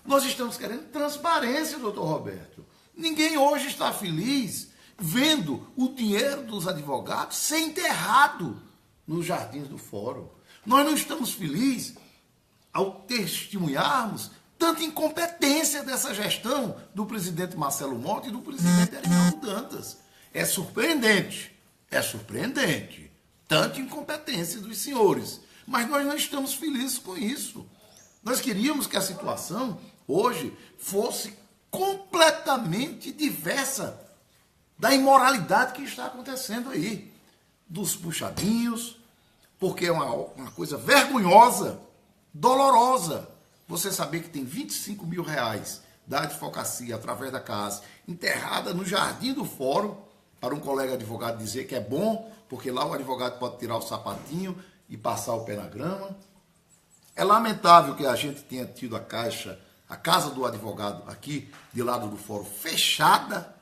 Nós estamos querendo transparência, doutor Roberto. Ninguém hoje está feliz vendo o dinheiro dos advogados ser enterrado nos jardins do fórum. Nós não estamos felizes ao testemunharmos tanta incompetência dessa gestão do presidente Marcelo Mota e do presidente Erinaldo Dantas. É surpreendente, tanta incompetência dos senhores. Mas nós não estamos felizes com isso. Nós queríamos que a situação hoje fosse completamente diversa da imoralidade que está acontecendo aí, dos puxadinhos, porque é uma coisa vergonhosa, dolorosa, você saber que tem 25 mil reais da advocacia, através da CAS, enterrada no jardim do fórum, para um colega advogado dizer que é bom, porque lá o advogado pode tirar o sapatinho e passar o pé na grama. É lamentável que a gente tenha tido a casa do advogado aqui, de lado do fórum, fechada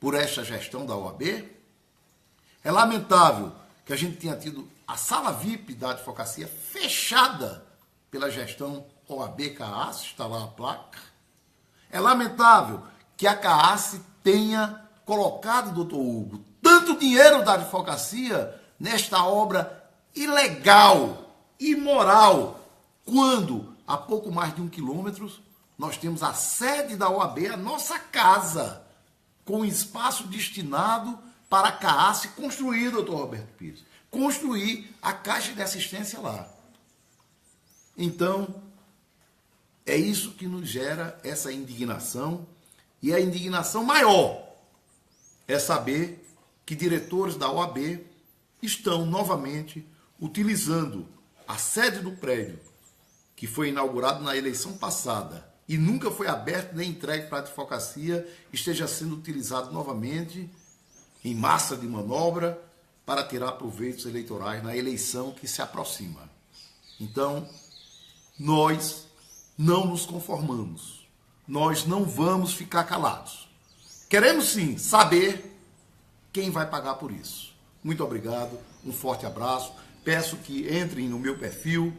por esta gestão da OAB. É lamentável que a gente tenha tido a sala VIP da advocacia fechada pela gestão OAB-CAAS, está lá a placa. É lamentável que a CAAS tenha colocado, doutor Hugo, tanto dinheiro da advocacia nesta obra ilegal, imoral, quando, a pouco mais de 1 quilômetro, nós temos a sede da OAB, a nossa casa, com espaço destinado para a CAAS construir, doutor Roberto Pires, construir a caixa de assistência lá. Então, é isso que nos gera essa indignação, e a indignação maior é saber que diretores da OAB estão novamente utilizando a sede do prédio, que foi inaugurado na eleição passada, e nunca foi aberto nem entregue para a advocacia, esteja sendo utilizado novamente em massa de manobra para tirar proveitos eleitorais na eleição que se aproxima. Então, nós não nos conformamos. Nós não vamos ficar calados. Queremos sim saber quem vai pagar por isso. Muito obrigado, um forte abraço. Peço que entrem no meu perfil,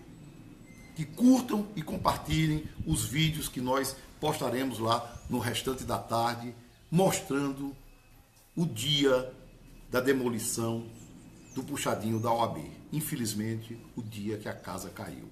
que curtam e compartilhem os vídeos que nós postaremos lá no restante da tarde, mostrando o dia da demolição do puxadinho da OAB. Infelizmente, o dia que a casa caiu.